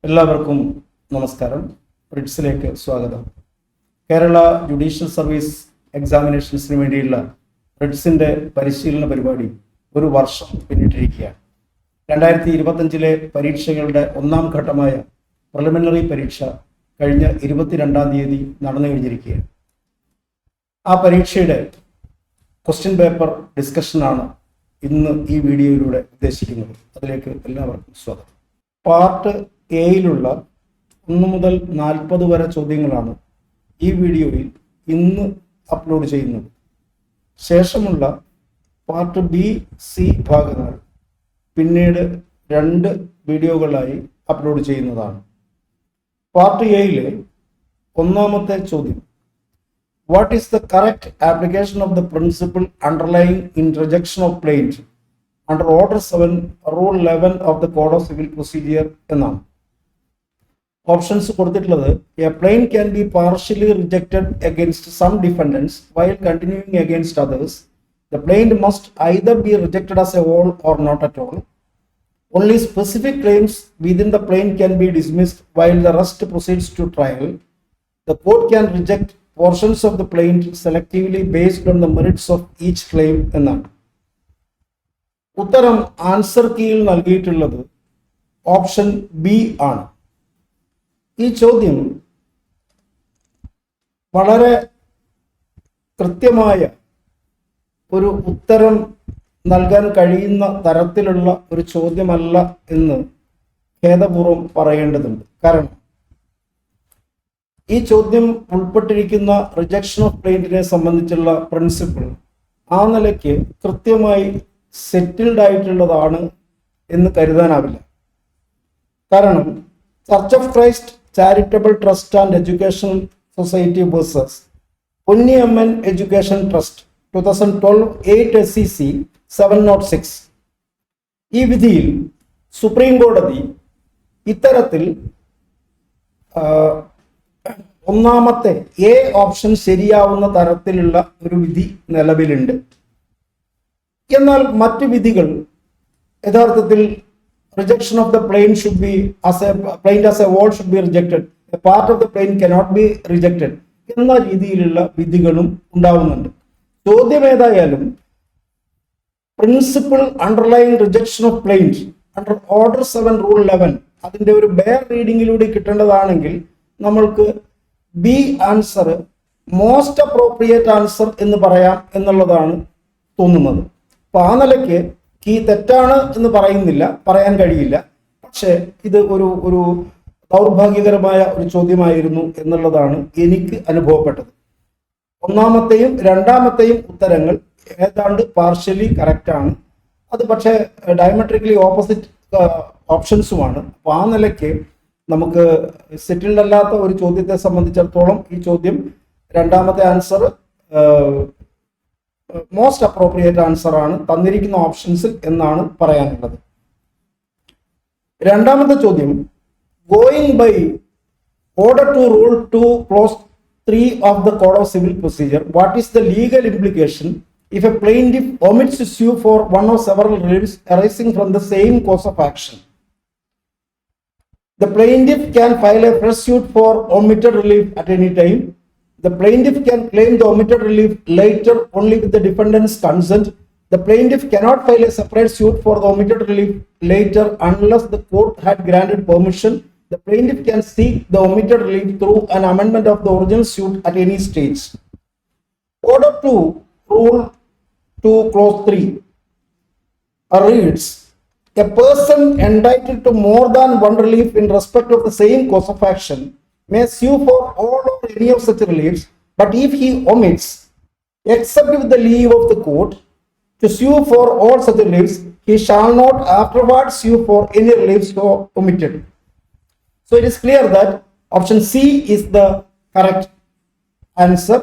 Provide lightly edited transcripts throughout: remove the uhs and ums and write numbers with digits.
എല്ലാവർക്കും നമസ്കാരം. റിഡ്സിലേക്ക് സ്വാഗതം. കേരള ജുഡീഷ്യൽ സർവീസ് എക്സാമിനേഷൻസിന് വേണ്ടിയുള്ള റിഡ്സിൻ്റെ പരിശീലന പരിപാടി ഒരു വർഷം പിന്നിട്ടിരിക്കുകയാണ്. 2025 പരീക്ഷകളുടെ ഒന്നാം ഘട്ടമായ പ്രിലിമിനറി പരീക്ഷ കഴിഞ്ഞ 22-ാം തീയതി നടന്നു കഴിഞ്ഞിരിക്കുകയാണ്. ആ പരീക്ഷയുടെ ക്വസ്റ്റ്യൻ പേപ്പർ ഡിസ്കഷനാണ് ഇന്ന് ഈ വീഡിയോയിലൂടെ ഉദ്ദേശിക്കുന്നത്. അതിലേക്ക് എല്ലാവർക്കും സ്വാഗതം. പാർട്ട് എയിലുള്ള 1 മുതൽ 40 വരെ ചോദ്യങ്ങളാണ് ഈ വീഡിയോയിൽ ഇന്ന് അപ്ലോഡ് ചെയ്യുന്നത്. ശേഷമുള്ള പാർട്ട് ബി, സി ഭാഗങ്ങൾ പിന്നീട് 2 വീഡിയോകളായി അപ്ലോഡ് ചെയ്യുന്നതാണ്. പാർട്ട് എയിലെ 1-ാമത്തെ ചോദ്യം: what is the correct application of the principle underlying in rejection of plaint under order 7 rule 11 of the code of civil procedure എന്നാണ്. ഓപ്ഷൻസ് കൊടുത്തിട്ടുള്ളത്: a plaint can be partially rejected against some defendants while continuing against others. The plaint must either be rejected as a whole or not at all. Only specific claims within the plain can be dismissed while the rest proceeds to trial. The court can reject portions of the plaint selectively based on the merits of each claim എന്നാണ്. ഉത്തരം answer കീയിൽ നൽകിയിട്ടുള്ളത് option B ആണ്. ഈ ചോദ്യം വളരെ കൃത്യമായ ഒരു ഉത്തരം നൽകാൻ കഴിയുന്ന തരത്തിലുള്ള ഒരു ചോദ്യമല്ല എന്ന് ഖേദപൂർവ്വം പറയേണ്ടതുണ്ട്. കാരണം ഈ ചോദ്യം ഉൾപ്പെട്ടിരിക്കുന്ന റിജക്ഷൻ ഓഫ് പ്ലെയിന്റിനെ സംബന്ധിച്ചുള്ള പ്രിൻസിപ്പിൾ ആ നിലയ്ക്ക് കൃത്യമായി സെറ്റിൽഡ് ആയിട്ടുള്ളതാണ് എന്ന് കരുതാനാവില്ല. കാരണം church of Christ charitable trust and education society versus Ponniamman education trust 2012 8 SCC 706 ഈ വിധിയിൽ സുപ്രീം കോടതി ഇത്തരത്തിൽ 1-ാമത്തെ എ ഓപ്ഷൻ ശരിയാവുന്ന തരത്തിലുള്ള ഒരു വിധി നിലവിലുണ്ട്. എന്നാൽ മറ്റ് വിധികൾ യഥാർത്ഥത്തിൽ rejection of the plaint should be as a whole should be rejected, a part of the plaint cannot be rejected എന്ന രീതിയിലുള്ള വിധികളും ഉണ്ടാവുന്നുണ്ട്. ചോദ്യം ഏതായാലും principle underlying rejection of plaint under order 7 rule 11 അതിൻ്റെ ഒരു ബെയർ റീഡിങ്ങിലൂടെ കിട്ടേണ്ടതാണെങ്കിൽ നമ്മൾക്ക് B answer most appropriate answer എന്ന് പറയാം എന്നുള്ളതാണ് തോന്നുന്നത്. അപ്പോൾ ആ നിലയ്ക്ക് കീ തെറ്റാണ് എന്ന് പറയാൻ കഴിയില്ല. പക്ഷേ ഇത് ഒരു ദൗർഭാഗ്യകരമായ ഒരു ചോദ്യമായിരുന്നു എന്നുള്ളതാണ് എനിക്ക് അനുഭവപ്പെട്ടത്. 1-ാമത്തെയും 2-ാമത്തെയും ഉത്തരങ്ങൾ ഏതാണ്ട് പാർഷ്യലി കറക്റ്റാണ്. അത് പക്ഷേ ഡയമെട്രിക്കലി ഓപ്പോസിറ്റ് ഓപ്ഷൻസുമാണ്. അപ്പോൾ ആ നിലയ്ക്ക് നമുക്ക് സെറ്റിൽഡ് അല്ലാത്ത ഒരു ചോദ്യത്തെ സംബന്ധിച്ചിടത്തോളം ഈ ചോദ്യം 2-ാമത്തെ ആൻസർ മോസ്റ്റ് അപ്രോപ്രിയേറ്റ് ആൻസർ ആണ് തന്നിരിക്കുന്ന ഓപ്ഷൻസിൽ എന്നാണ് പറയാനുള്ളത്. 2-ാമത്തെ ചോദ്യം: going by order two rule 2 clause 3 of the Code of Civil Procedure, what is the legal implication if a plaintiff omits to sue for one or several reliefs arising from the same cause of action? The plaintiff can file a fresh suit for omitted relief at any time. The plaintiff can claim the omitted relief later only with the defendant's consent. The plaintiff cannot file a separate suit for the omitted relief later unless the court had granted permission. The plaintiff can seek the omitted relief through an amendment of the original suit at any stage. Order 2, Rule 2, Clause 3 reads: a person entitled to more than one relief in respect of the same cause of action may sue for all or any of such reliefs, but if he omits, except with the leave of the court, to sue for all such reliefs, he shall not afterwards sue for any reliefs so omitted. So it is clear that option C is the correct answer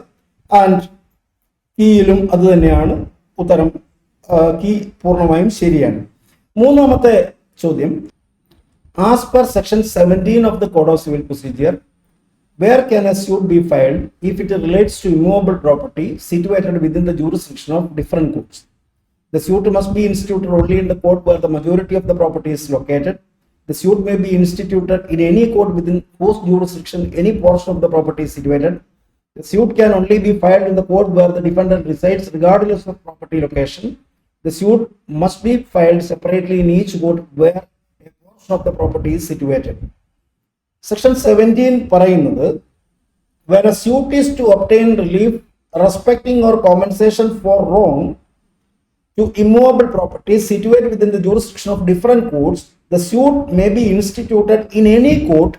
and കീയിലും അത് തന്നെയാണ് ഉത്തരം. Key പൂർണ്ണമായും ശരിയാണ്. 3-ാമത്തെ ചോദ്യം: as per section 17 of the Code of Civil Procedure, where can a suit be filed if it relates to immovable property situated within the jurisdiction of different courts? The suit must be instituted only in the court where the majority of the property is located. The suit may be instituted in any court within whose jurisdiction any portion of the property is situated. The suit can only be filed in the court where the defendant resides regardless of property location. The suit must be filed separately in each court where a portion of the property is situated. Section 17 പറയുന്നത് when a suit is to obtain relief respecting or compensation for wrong to immovable property situated within the jurisdiction of different courts, the suit may be instituted in any court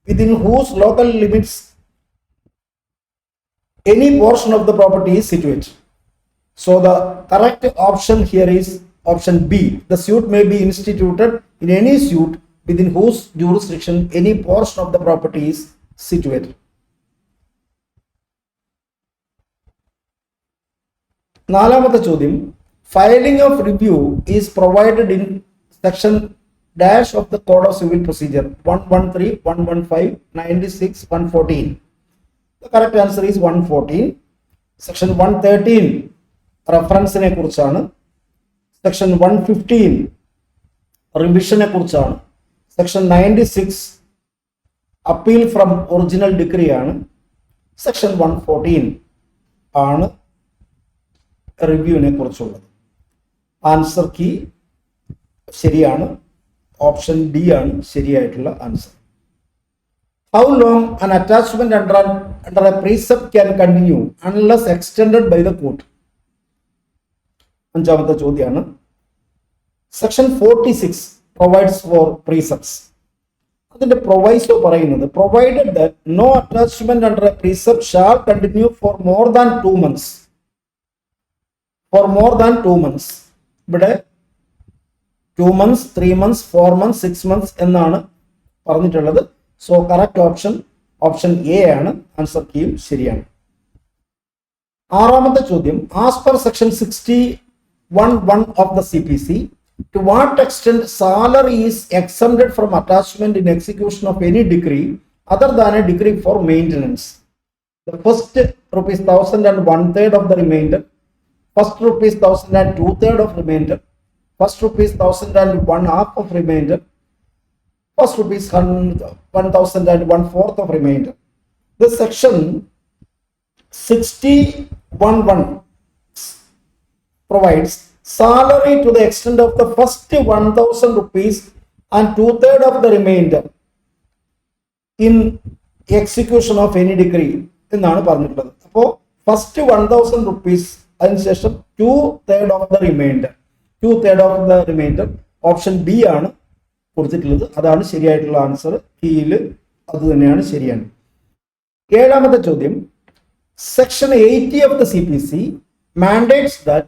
within whose local limits any portion of the property is situated. So the correct option here is option B. The suit may be instituted in any suit within whose jurisdiction any portion of the property is situated. നാലാമത്തെ ചോദ്യം, filing of review is provided in section dash of the Code of Civil Procedure 113, 115, 96, 114. The correct answer is 114. Section 113 റെഫറൻസിനെ കുറിച്ചാണ്. Section 115 റിവിഷനെ കുറിച്ചാണ്. Section 96 appeal from original degree ആണ്. Section 114 ആണ് റിവ്യൂവിനെ കുറിച്ചുള്ളത്. Answer key ശരിയാണ്. Option D ആണ് ശരിയായിട്ടുള്ള answer. How long an attachment under a precept can continue unless extended by the court? അഞ്ചാമത്തെ ചോദ്യമാണ്. Section 46 provides for precepts. അതിന്റെ പ്രൊവൈസോ പറയുന്നത് provided that no attachment under a precept shall continue for more than 2 months. For more than 2 months. ഇവിടെ 2 months, 3 months, 4 months, 6 months എന്നാണ് പറഞ്ഞിട്ടുള്ളത്. So correct option A ആണ്. Answer കീയും ശരിയാണ്. ആറാമത്തെ ചോദ്യം, as per section 61(1) of the CPC, to what extent salary is exempted from attachment in execution of any decree other than a decree for maintenance? The first ₹1,000 and 1/3 of the remainder, first ₹1,000 and 2/3 of remainder, first ₹1,000 and 1/2 of remainder, first ₹1,000 and 1/4 of remainder. This section 61(1) provides salary to the extent of the first ₹1,000 and 2/3 of the remainder in execution of any decree എന്നാണ് പറഞ്ഞിട്ടുള്ളത്. അപ്പോൾ first ₹1,000 അതിനുശേഷം 2/3 of the remainder option B ആണ് കൊടുത്തിട്ടുള്ളത്. അതാണ് ശരിയായിട്ടുള്ള answer. കീയിൽ അത് തന്നെയാണ് ശരിയാണ്. ഏഴാമത്തെ ചോദ്യം, section 80 of the CPC mandates that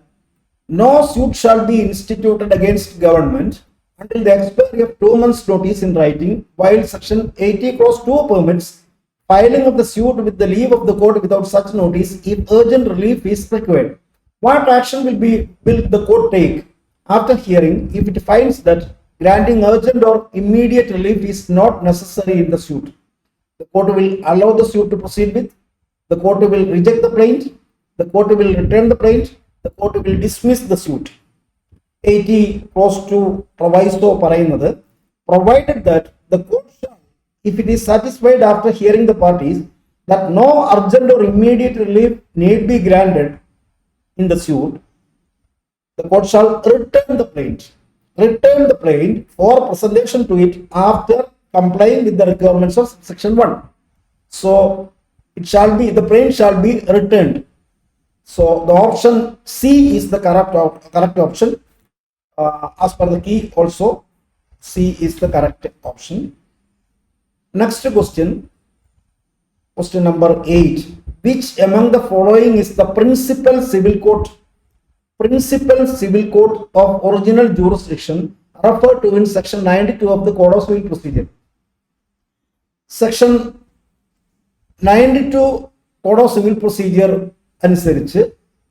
no suit shall be instituted against government until the expiry of 2 months notice in writing, while section 80(2) permits filing of the suit with the leave of the court without such notice if urgent relief is required. What action will the court take after hearing if it finds that granting urgent or immediate relief is not necessary in the suit? The court will allow the suit to proceed with, the court will reject the plaint, the court will return the plaint, the court will dismiss the suit. 80(2) proviso പറയുന്നത് provided that the court shall, if it is satisfied after hearing the parties that no urgent or immediate relief need be granted in the suit, the court shall return the plaint for presentation to it after complying with the requirements of section 1. So the plaint shall be returned. So the option C is the correct option. As per the key also, C is the correct option. Next question number 8. Which among the following is the principal civil court of original jurisdiction referred to in section 92 of the Code of Civil Procedure? Section 92 Code of Civil Procedure അനുസരിച്ച്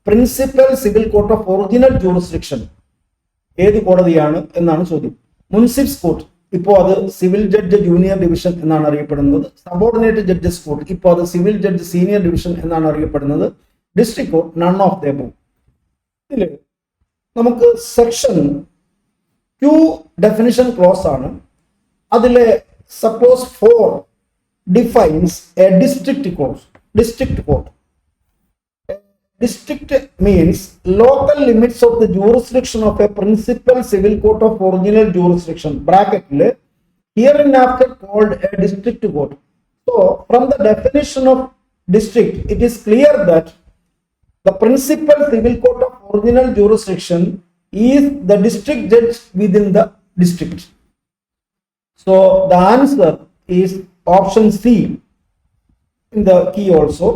principal civil court of original jurisdiction ഏത് കോടതിയാണ് എന്നാണ് ചോദ്യം. മുൻസിഫ്സ് court, ഇപ്പോൾ അത് civil judge junior division എന്നാണ് അറിയപ്പെടുന്നത്. Subordinate judges court, ഇപ്പോൾ അത് സിവിൽ ജഡ്ജ് സീനിയർ ഡിവിഷൻ എന്നാണ് അറിയപ്പെടുന്നത്. District court, none of the above. ഇതില് നമുക്ക് സെക്ഷൻ 2 ഡെഫിനിഷൻ ക്ലോസ് ആണ്. അതിലെ suppose 4 defines a district court. District means local limits of the jurisdiction of a principal civil court of original jurisdiction, bracket hereinafter called a district court. So from the definition of district, it is clear that the principal civil court of original jurisdiction is the district judge within the district. So the answer is option C. In the key also,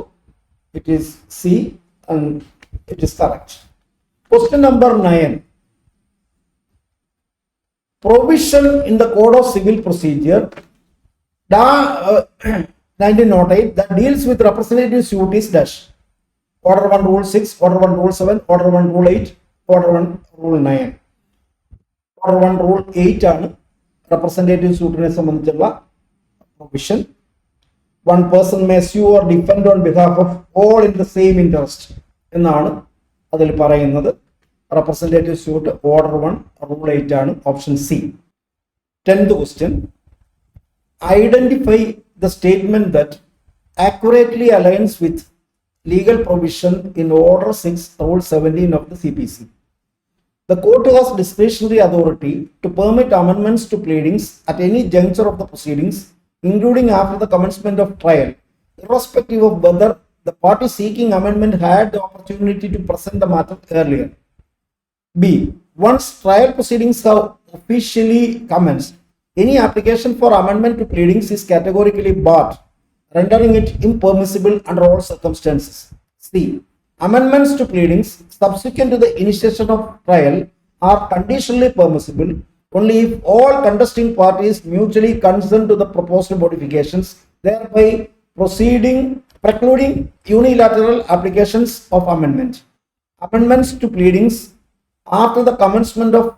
it is C and it is correct. Question number 9. Provision in the Code of Civil Procedure 1908 that deals with representative suit is dash. Order 1 Rule 6, Order 1 Rule 7, Order 1 Rule 8, Order 1 Rule 9. Order 1 Rule 8 ആണ് representative suitനെ സംബന്ധിച്ചുള്ള provision. One person may sue or defend on behalf of all in the same interest എന്നാണ് അതിൽ പറയുന്നത്. Representative suit Order 1 Rule 8 ആണ്, option C. 10th question. Identify the statement that accurately aligns with legal provision in Order 6 Rule 17 of the CPC. The court has discretionary authority to permit amendments to pleadings at any juncture of the proceedings, including after the commencement of trial, irrespective of whether the party seeking amendment had the opportunity to present the matter earlier. B. Once trial proceedings have officially commenced, any application for amendment to pleadings is categorically barred, rendering it impermissible under all circumstances. C. Amendments to pleadings subsequent to the initiation of trial are conditionally permissible only if all contesting parties mutually consent to the proposed modifications, thereby precluding unilateral applications of amendment. Amendments to pleadings after the commencement of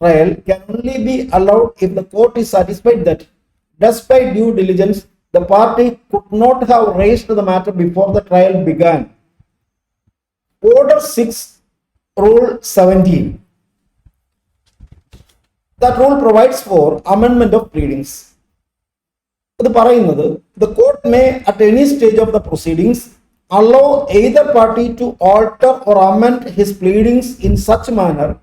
trial can only be allowed if the court is satisfied that, despite due diligence, the party could not have raised the matter before the trial began. Order 6 Rule 17. That rule provides for amendment of pleadings. The court may at any stage of the proceedings allow either party to alter or amend his pleadings in such manner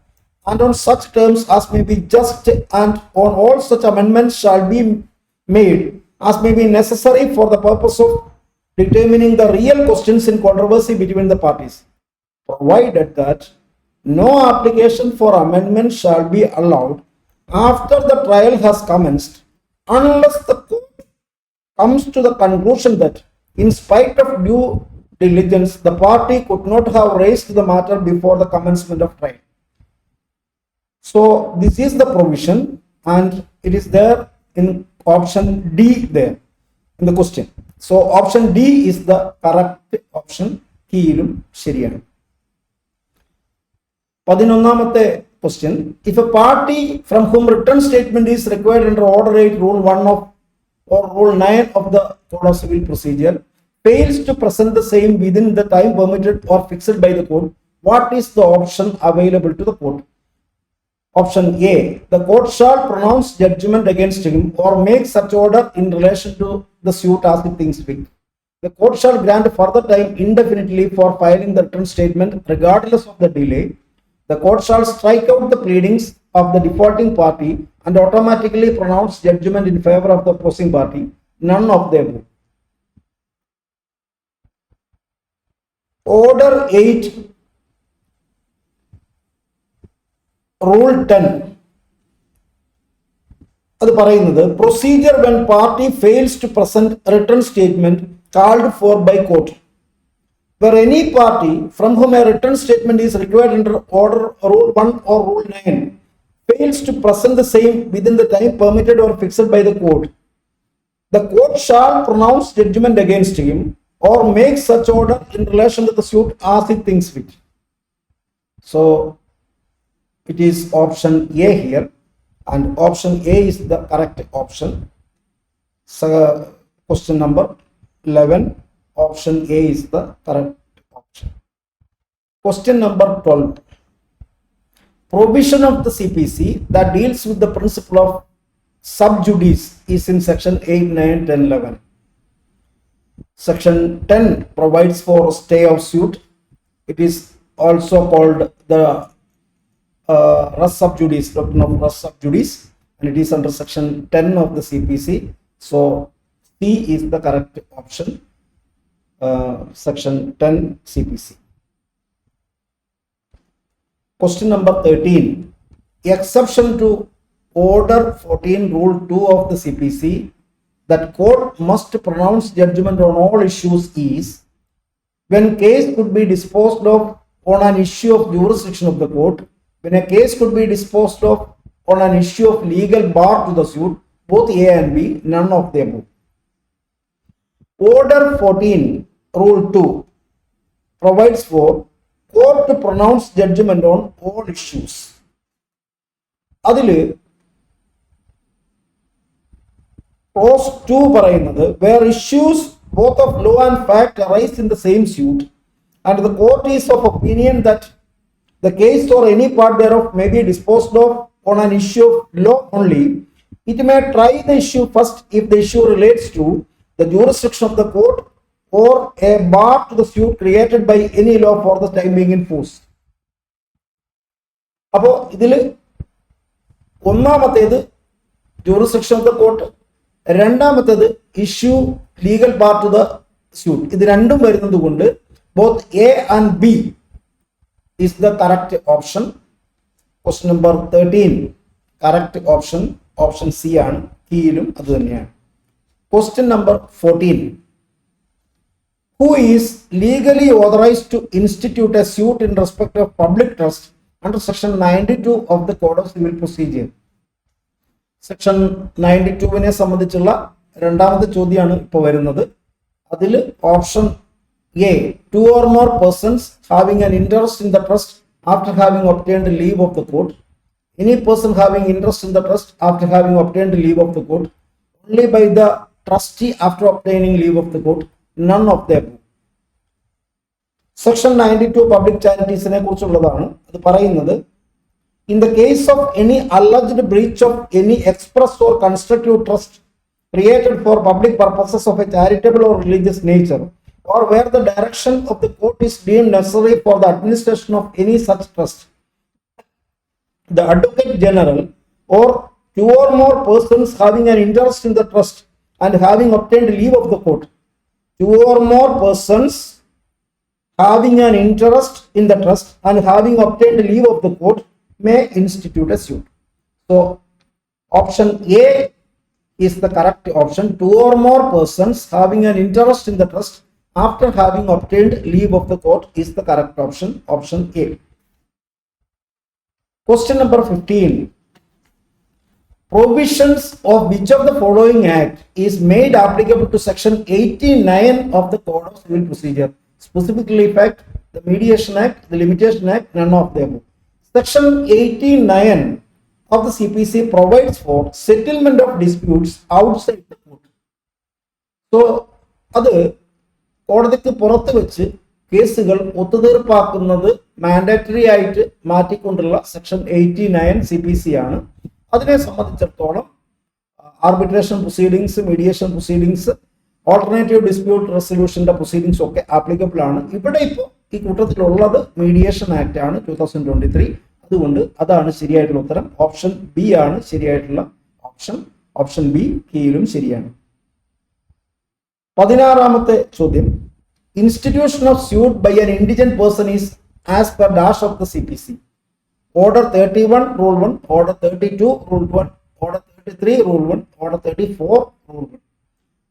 and on such terms as may be just, and on all such amendments shall be made as may be necessary for the purpose of determining the real questions in controversy between the parties, provided that no application for amendment shall be allowed after the trial has commenced, unless the court comes to the conclusion that, in spite of due diligence, the party could not have raised the matter before the commencement of trial. So this is the provision, and it is there in option D there in the question. So option D is the correct option. കീയിലും ശരിയാണ്. 11ാമത്തെ question. If a party from whom written statement is required under Order 8 Rule 1 of or Rule 9 of the Code of Civil Procedure fails to present the same within the time permitted or fixed by the court, what is the option available to the court? Option A. The court shall pronounce judgment against him or make such order in relation to the suit as it thinks fit. The court shall grant further time indefinitely for filing the written statement regardless of the delay. The court shall strike out the pleadings of the defaulting party and automatically pronounce judgment in favor of the opposing party. None of the above. Order 8 Rule 10. അത് പറയുന്നത് procedure when party fails to present written statement called for by court, where any party from whom a written statement is required under Order Rule 1 or Rule 9 fails to present the same within the time permitted or fixed by the court, the court shall pronounce judgment against him or make such order in relation to the suit as it thinks fit. So it is option A here, and option A is the correct option. So question number 11, option A is the correct option. Question number 12. Provision of the CPC that deals with the principle of sub judice is in section 8, 9, 10, 11. Section 10 provides for stay of suit. It is also called the res sub judice, doctrine of res sub judice, and it is under section 10 of the CPC. So C is the correct option. Section 10 CPC. Question number 13. Exception to Order 14 Rule 2 of the CPC that court must pronounce judgment on all issues is when case could be disposed of on an issue of jurisdiction of the court, when a case could be disposed of on an issue of legal bar to the suit, both A and B, none of the above. Order 14 Rule 2 provides for court to pronounce judgment on all issues. Adil clause 2 പറയുന്നത് where issues both of law and fact arise in the same suit and the court is of opinion that the case or any part thereof may be disposed of on an issue of law only, it may try the issue first if the issue relates to the jurisdiction of the court or a bar to the suit created by any law for the time being in force. അപ്പോൾ ഇതിൽ ഒന്നാമത്തേത് jurisdiction of the court, രണ്ടാമത്തേത് issue legal part to the suit. ഇത് രണ്ടും വരുന്നത് കൊണ്ട് both A and B is the correct option. Question number 13 correct option option C ആണ്. കീയിലും അത് തന്നെയാണ്. Question number 14. Who is legally authorized to institute a suit in respect of public trust under section 92 of the Code of Civil Procedure? Section 92 സംബന്ധിച്ചുള്ള രണ്ടാമത്തെ ചോദ്യമാണ് ഇപ്പോൾ വരുന്നത്. അതിൽ option A, 2 or more persons having an interest in the trust after having obtained leave of the court, any person having interest in the trust after having obtained leave of the court, only by the trustee after obtaining leave of the court, none of the above. Section 92 public ചാരിറ്റീസിനെ കുറിച്ചുള്ളതാണ്. അത് പറയുന്നത് in the case of any alleged breach of any express or constructive trust created for public purposes of a charitable or religious nature, or where the direction of the court is deemed necessary for the administration of any such trust, the Advocate General or 2 or more persons having an interest in the trust and having obtained leave of the court, 2 or more persons having an interest in the trust and having obtained leave of the court may institute a suit. So option A is the correct option. 2 or more persons having an interest in the trust after having obtained leave of the court is the correct option. Option A. Question number 15. Provisions of which of the following act is made applicable to section 89 of the Code of Civil Procedure? Specifically, fact, the Mediation Act, the Limitation Act, none of them. Section 89 of the CPC provides for settlement of disputes outside the court. So, അത് കോടതിക്ക് പുറത്ത് വെച്ച് കേസുകൾ ഒത്തുതീർപ്പാക്കുന്നത് mandatory ആയിട്ട് മാറ്റിക്കൊണ്ടുള്ള section 89 CPC ആണ്. അതിനെ സംബന്ധിച്ചിടത്തോളം arbitration proceedings, mediation proceedings, alternative dispute റെസൊല്യൂഷന്റെ പ്രൊസീഡിങ്സ് ഒക്കെ ആപ്ലിക്കബിൾ ആണ്. ഇവിടെ ഇപ്പോൾ ഈ കൂട്ടത്തിലുള്ളത് മീഡിയേഷൻ ആക്ട് ആണ് 2023. അതുകൊണ്ട് അതാണ് ശരിയായിട്ടുള്ള ഉത്തരം. ഓപ്ഷൻ ബി ആണ് ശരിയായിട്ടുള്ള ഓപ്ഷൻ. ഓപ്ഷൻ ബി കീയിലും ശരിയാണ്. 16ാമത്തെ ചോദ്യം. Institution of suit by an indigent person is as per dash of the CPC. Order 31 rule 1, order 32 rule 1, order 33 rule 1, order 34 rule 1.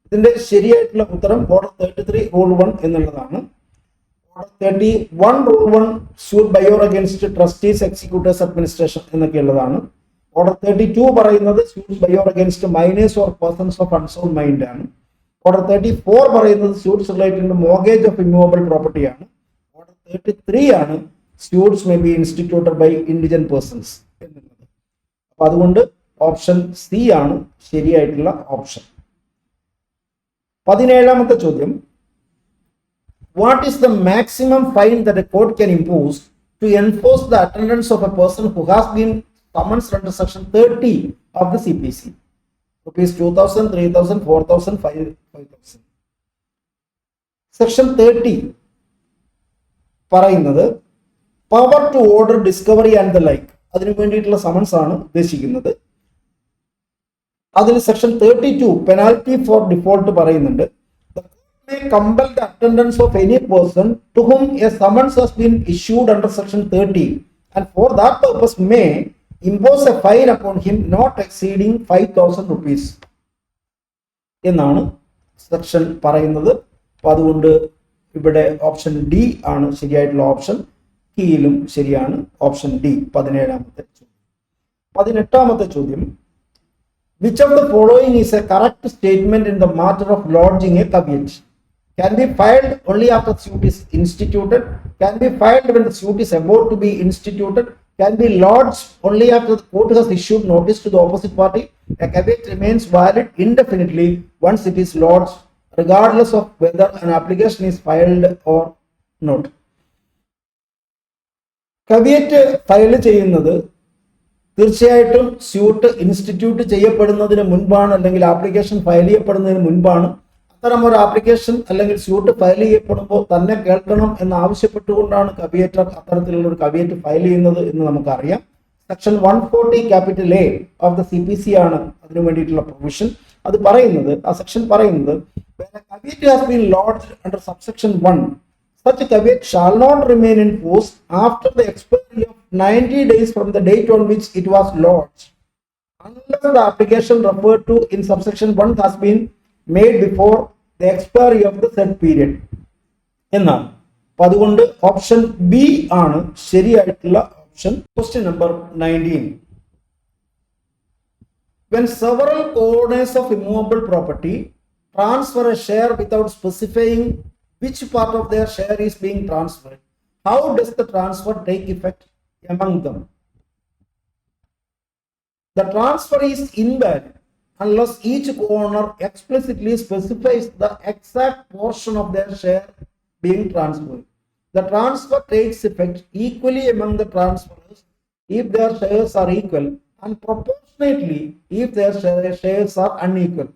ഇതിന്റെ ശരിയായിട്ടുള്ള ഉത്തരം ഓർഡർ 33 റൂൾ 1 എന്നുള്ളതാണ്. Order 31 rule 1 suit by or against trustees, executors, administration എന്നൊക്കെയുള്ളതാണ്. Order 32 പറയുന്നത് suit by or against minors or persons of unsound mind ആണ്. Order 34 പറയുന്നത് suits related to mortgage of immovable property ആണ്. Order 33 ആണ് suits may be instituted by indigent persons എന്നുള്ളത്. അപ്പൊ അതുകൊണ്ട് option C ആണ് ശരിയായിട്ടുള്ള ഓപ്ഷൻ. 17ാമത്തെ ചോദ്യം. What is the maximum fine that a court can impose to enforce the attendance of a person who has been summoned under section 30 of the CPC? rupees 2,000, 3,000, 4,000, 5,000. Section 30 പറയുന്നത് power to order discovery and the like, അതിനു വേണ്ടിയിട്ടുള്ള summons ആണ് ഉദ്ദേശിക്കുന്നത്. അതിൽ section 32 penalty for default പറയുന്നുണ്ട്. may compel the attendance of any person to whom a summons has been issued under section 30 and for that purpose may impose a fine upon him not exceeding 5,000 rupees എന്നാണ് section പറയുന്നത്. അപ്പോൾ അതുകൊണ്ട് ഇവിടെ option D ആണ് ശരിയായിട്ടുള്ള option. കീയിലും ശരിയാണ് option D. 17ാമത്തെ ചോദ്യം. 18ാമത്തെ ചോദ്യം, which of the following is a correct statement in the matter of lodging a caveat? Can be filed only after suit is instituted, can be filed when the suit is about to be instituted, can be lodged only after the court has issued notice to the opposite party. A caveat remains valid indefinitely once it is lodged, regardless of whether an application is filed or not. caveat file ചെയ്യുന്നത് തീർച്ചയായിട്ടും suit institute ചെയ്യപ്പെടുന്നതിന് മുൻപാണ്, അല്ലെങ്കിൽ application file ചെയ്യപ്പെടുന്നതിന് മുൻപാണ്. അത്തരം ഒരു application അല്ലെങ്കിൽ suit file ചെയ്യപ്പെടുമ്പോൾ തന്നെ കേൾക്കണം എന്ന് ആവശ്യപ്പെട്ടുകൊണ്ടാണ് കവിയേറ്റർ അത്തരത്തിലുള്ള ഒരു കവിയേറ്റ് ഫയൽ ചെയ്യുന്നത് എന്ന് നമുക്കറിയാം. Section 140 capital A of the CPC ആണ് അതിനു വേണ്ടിയിട്ടുള്ള പ്രൊവിഷൻ. അത് പറയുന്നത്, ആ സെക്ഷൻ പറയുന്നത്, caveat has been lodged under subsection 1, such a caveat shall not remain in force after the expiry of 90 days from the date on which it was lodged, unless the application referred to in subsection 1 has been made before the expiry of the said period എന്നാണ്. അപ്പൊ അതുകൊണ്ട് option B ആണ് ശരിയായിട്ടുള്ള option. Question number 19. When several owners of immovable property transfer a share without specifying which part of their share is being transferred, how does the transfer take effect among them? The transfer is invalid unless each owner explicitly specifies the exact portion of their share being transferred. The transfer takes effect equally among the transferors if their shares are equal and proportionately if their shares are unequal.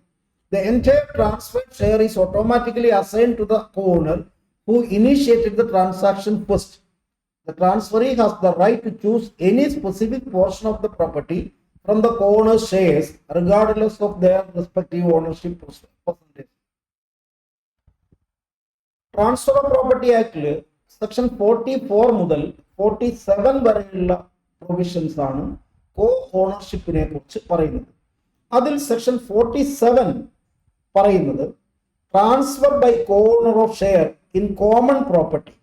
The entire transferred share is automatically assigned to the owner who initiated the transaction first. The transferee has the right to choose any specific portion of the property from the owner's shares regardless of their respective ownership percentage. Transfer of property ആക്ടിൽ section 44 മുതൽ 47 വരെയുള്ള provisions ആണ് കോ ഓണർഷിപ്പിനെ കുറിച്ച് പറയുന്നത്. അതിൽ section 47 പറയുന്നത് transfer by co owner of share in common property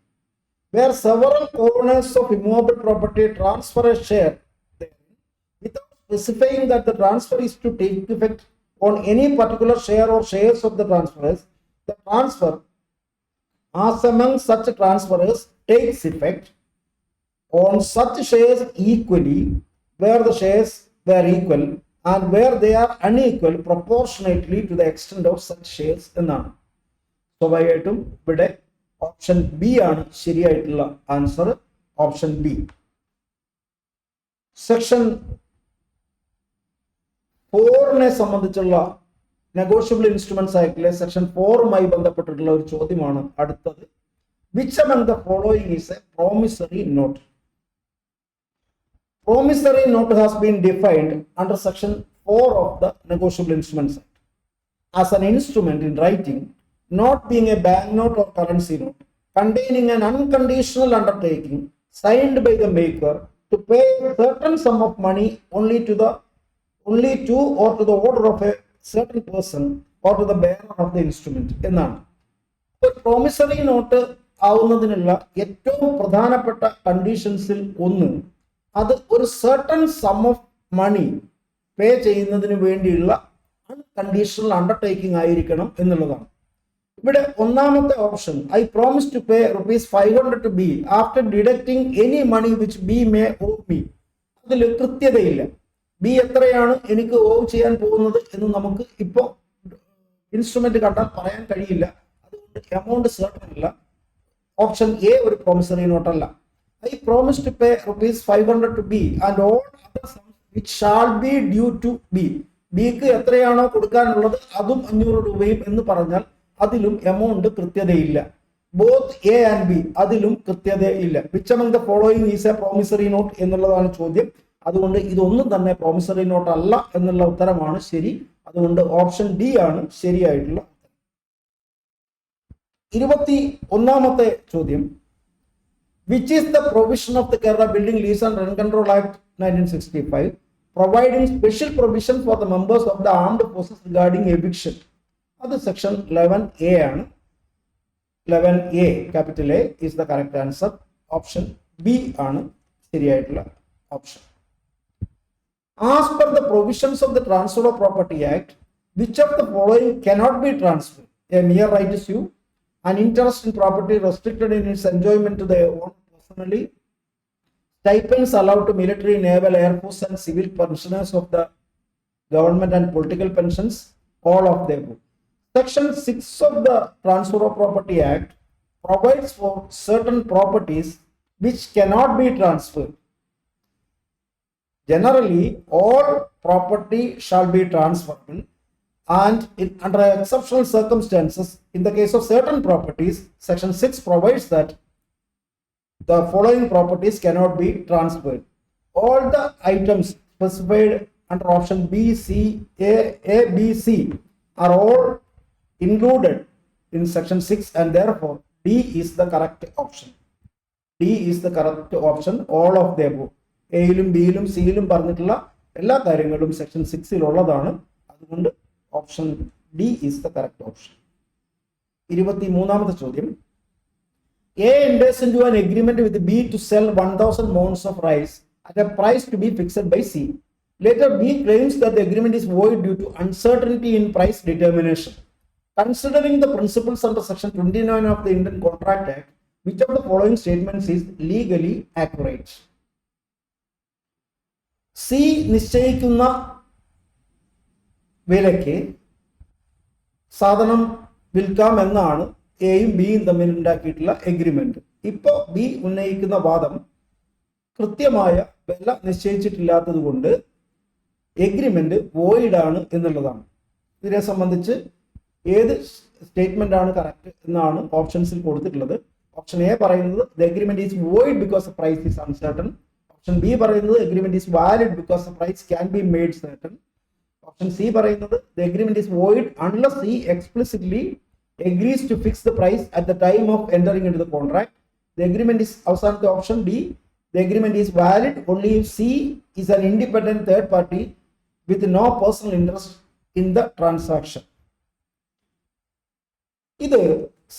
where several owners of immovable property transfer a share without specifying that the transfer is to take effect on any particular share or shares of the transferors. The transfer as among such transferors takes effect on such shares equally where the shares were equal and where they are unequal proportionately to the extent of such shares എന്നാണ്. സ്വാഭാവികമായിട്ടും ഇവിടെ option B ആണ് ശരിയായിട്ടുള്ള answer. Option B. Section 4 സംബന്ധിച്ചുള്ള negotiable instruments ആക്ടിലെ section 4മായി ബന്ധപ്പെട്ടിട്ടുള്ള ഒരു ചോദ്യമാണ് അടുത്തത്. Which among the following is a promissory note? Promissory note has been defined under section 4 of the Negotiable Instruments Act as an instrument in writing, not being a banknote or currency note, containing an unconditional undertaking signed by the maker to pay a certain sum of money only to or to the order of a certain person or to the bearer of the instrument എന്നാണ്. ഒരു promissory note ആവുന്നതിനുള്ള ഏറ്റവും പ്രധാനപ്പെട്ട കണ്ടീഷൻസിൽ ഒന്ന്, അത് ഒരു certain sum of money പേ ചെയ്യുന്നതിന് വേണ്ടിയുള്ള unconditional undertaking ആയിരിക്കണം എന്നുള്ളതാണ്. ഇവിടെ ഒന്നാമത്തെ option, I promise to pay ₹500 to B after deducting any money which B may owe me, അതിൽ കൃത്യതയില്ല. ബി എത്രയാണ് എനിക്ക് ഓവ് ചെയ്യാൻ പോകുന്നത് എന്ന് നമുക്ക് ഇപ്പോൾ ഇൻസ്ട്രുമെന്റ് കണ്ടാൽ പറയാൻ കഴിയില്ല. അതുകൊണ്ട് എമൗണ്ട് സർട്ടൻ അല്ല. ഓപ്ഷൻ എ ഒരു പ്രോമിസറി നോട്ടല്ല. I promise to pay ₹500 to B and all other sums which shall be due to B. ബിക്ക് എത്രയാണോ കൊടുക്കാനുള്ളത് അതും 500 രൂപയും എന്ന് പറഞ്ഞാൽ അതിലും എമൗണ്ട് കൃത്യതയില്ല. ബോത്ത് എ ആൻഡ് ബി അതിലും കൃത്യതയില്ല. Which among the following is a promissory note എന്നുള്ളതാണ് ചോദ്യം. അതുകൊണ്ട് ഇതൊന്നും തന്നെ പ്രോമിസറി നോട്ട് അല്ല എന്നുള്ള ഉത്തരമാണ് ശരി. അതുകൊണ്ട് ഓപ്ഷൻ ഡി ആണ് ശരിയായിട്ടുള്ള. 21ാമത്തെ ചോദ്യം, which is the provision of the Kerala building lease and rent control act 1965 providing special provision for the members of the armed forces regarding eviction? അത് സെക്ഷൻ 11A ആണ്. 11A capital A is the correct answer. Option B ആണ് ശരിയായിട്ടുള്ള option. As per the provisions of the Transfer of Property Act, which of the following cannot be transferred? A mere right to sue, an interest in property restricted in its enjoyment to the owner personally, stipends allowed to military, naval, air force and civil pensioners of the government and political pensions, all of them. Section 6 of the Transfer of Property Act provides for certain properties which cannot be transferred. Generally, all property shall be transferable, and under exceptional circumstances, in the case of certain properties, Section 6 provides that the following properties cannot be transferred. All the items specified under option B, C, A, B, C are all included in section 6 and therefore D is the correct option. D is the correct option. All of the above. എയിലും ബിയിലും സിയിലും പറഞ്ഞിട്ടുള്ള എല്ലാ കാര്യങ്ങളും section 6 ഉള്ളതാണ്. അതുകൊണ്ട് option D is the correct option. 23ാമത്തെ ചോദ്യം, A enters into an agreement with B to sell 1000 mounds of rice at a price to be fixed by C. Later, B claims that the agreement is void due to uncertainty in price determination. Considering the principles under section 29 of the Indian Contract Act, which of the following statements is legally accurate? C നിശ്ചയിക്കുന്ന വിലയ്ക്ക് സാധനം വിൽക്കാം എന്നാണ് എയും ബിയും തമ്മിൽ ഉണ്ടാക്കിയിട്ടുള്ള agreement. ഇപ്പോൾ ബി ഉന്നയിക്കുന്ന വാദം കൃത്യമായ വില നിശ്ചയിച്ചിട്ടില്ലാത്തത് കൊണ്ട് എഗ്രിമെന്റ് വോയിഡ് ആണ് എന്നുള്ളതാണ്. ഇതിനെ സംബന്ധിച്ച് ഏത് സ്റ്റേറ്റ്മെന്റ് ആണ് കറക്റ്റ് എന്നാണ് ഓപ്ഷൻസിൽ കൊടുത്തിട്ടുള്ളത്. ഓപ്ഷൻ എ പറയുന്നത് the agreement is void because the price is uncertain. Option B പറയുന്നത് agreement is valid because the price can be made certain. Option C പറയുന്നത് the agreement is void unless he explicitly agrees to fix the price at the time of entering into the contract. The agreement is അവസാനത്തെ option D. The agreement is valid only if C is an independent third party with no personal interest in the transaction. ഇത്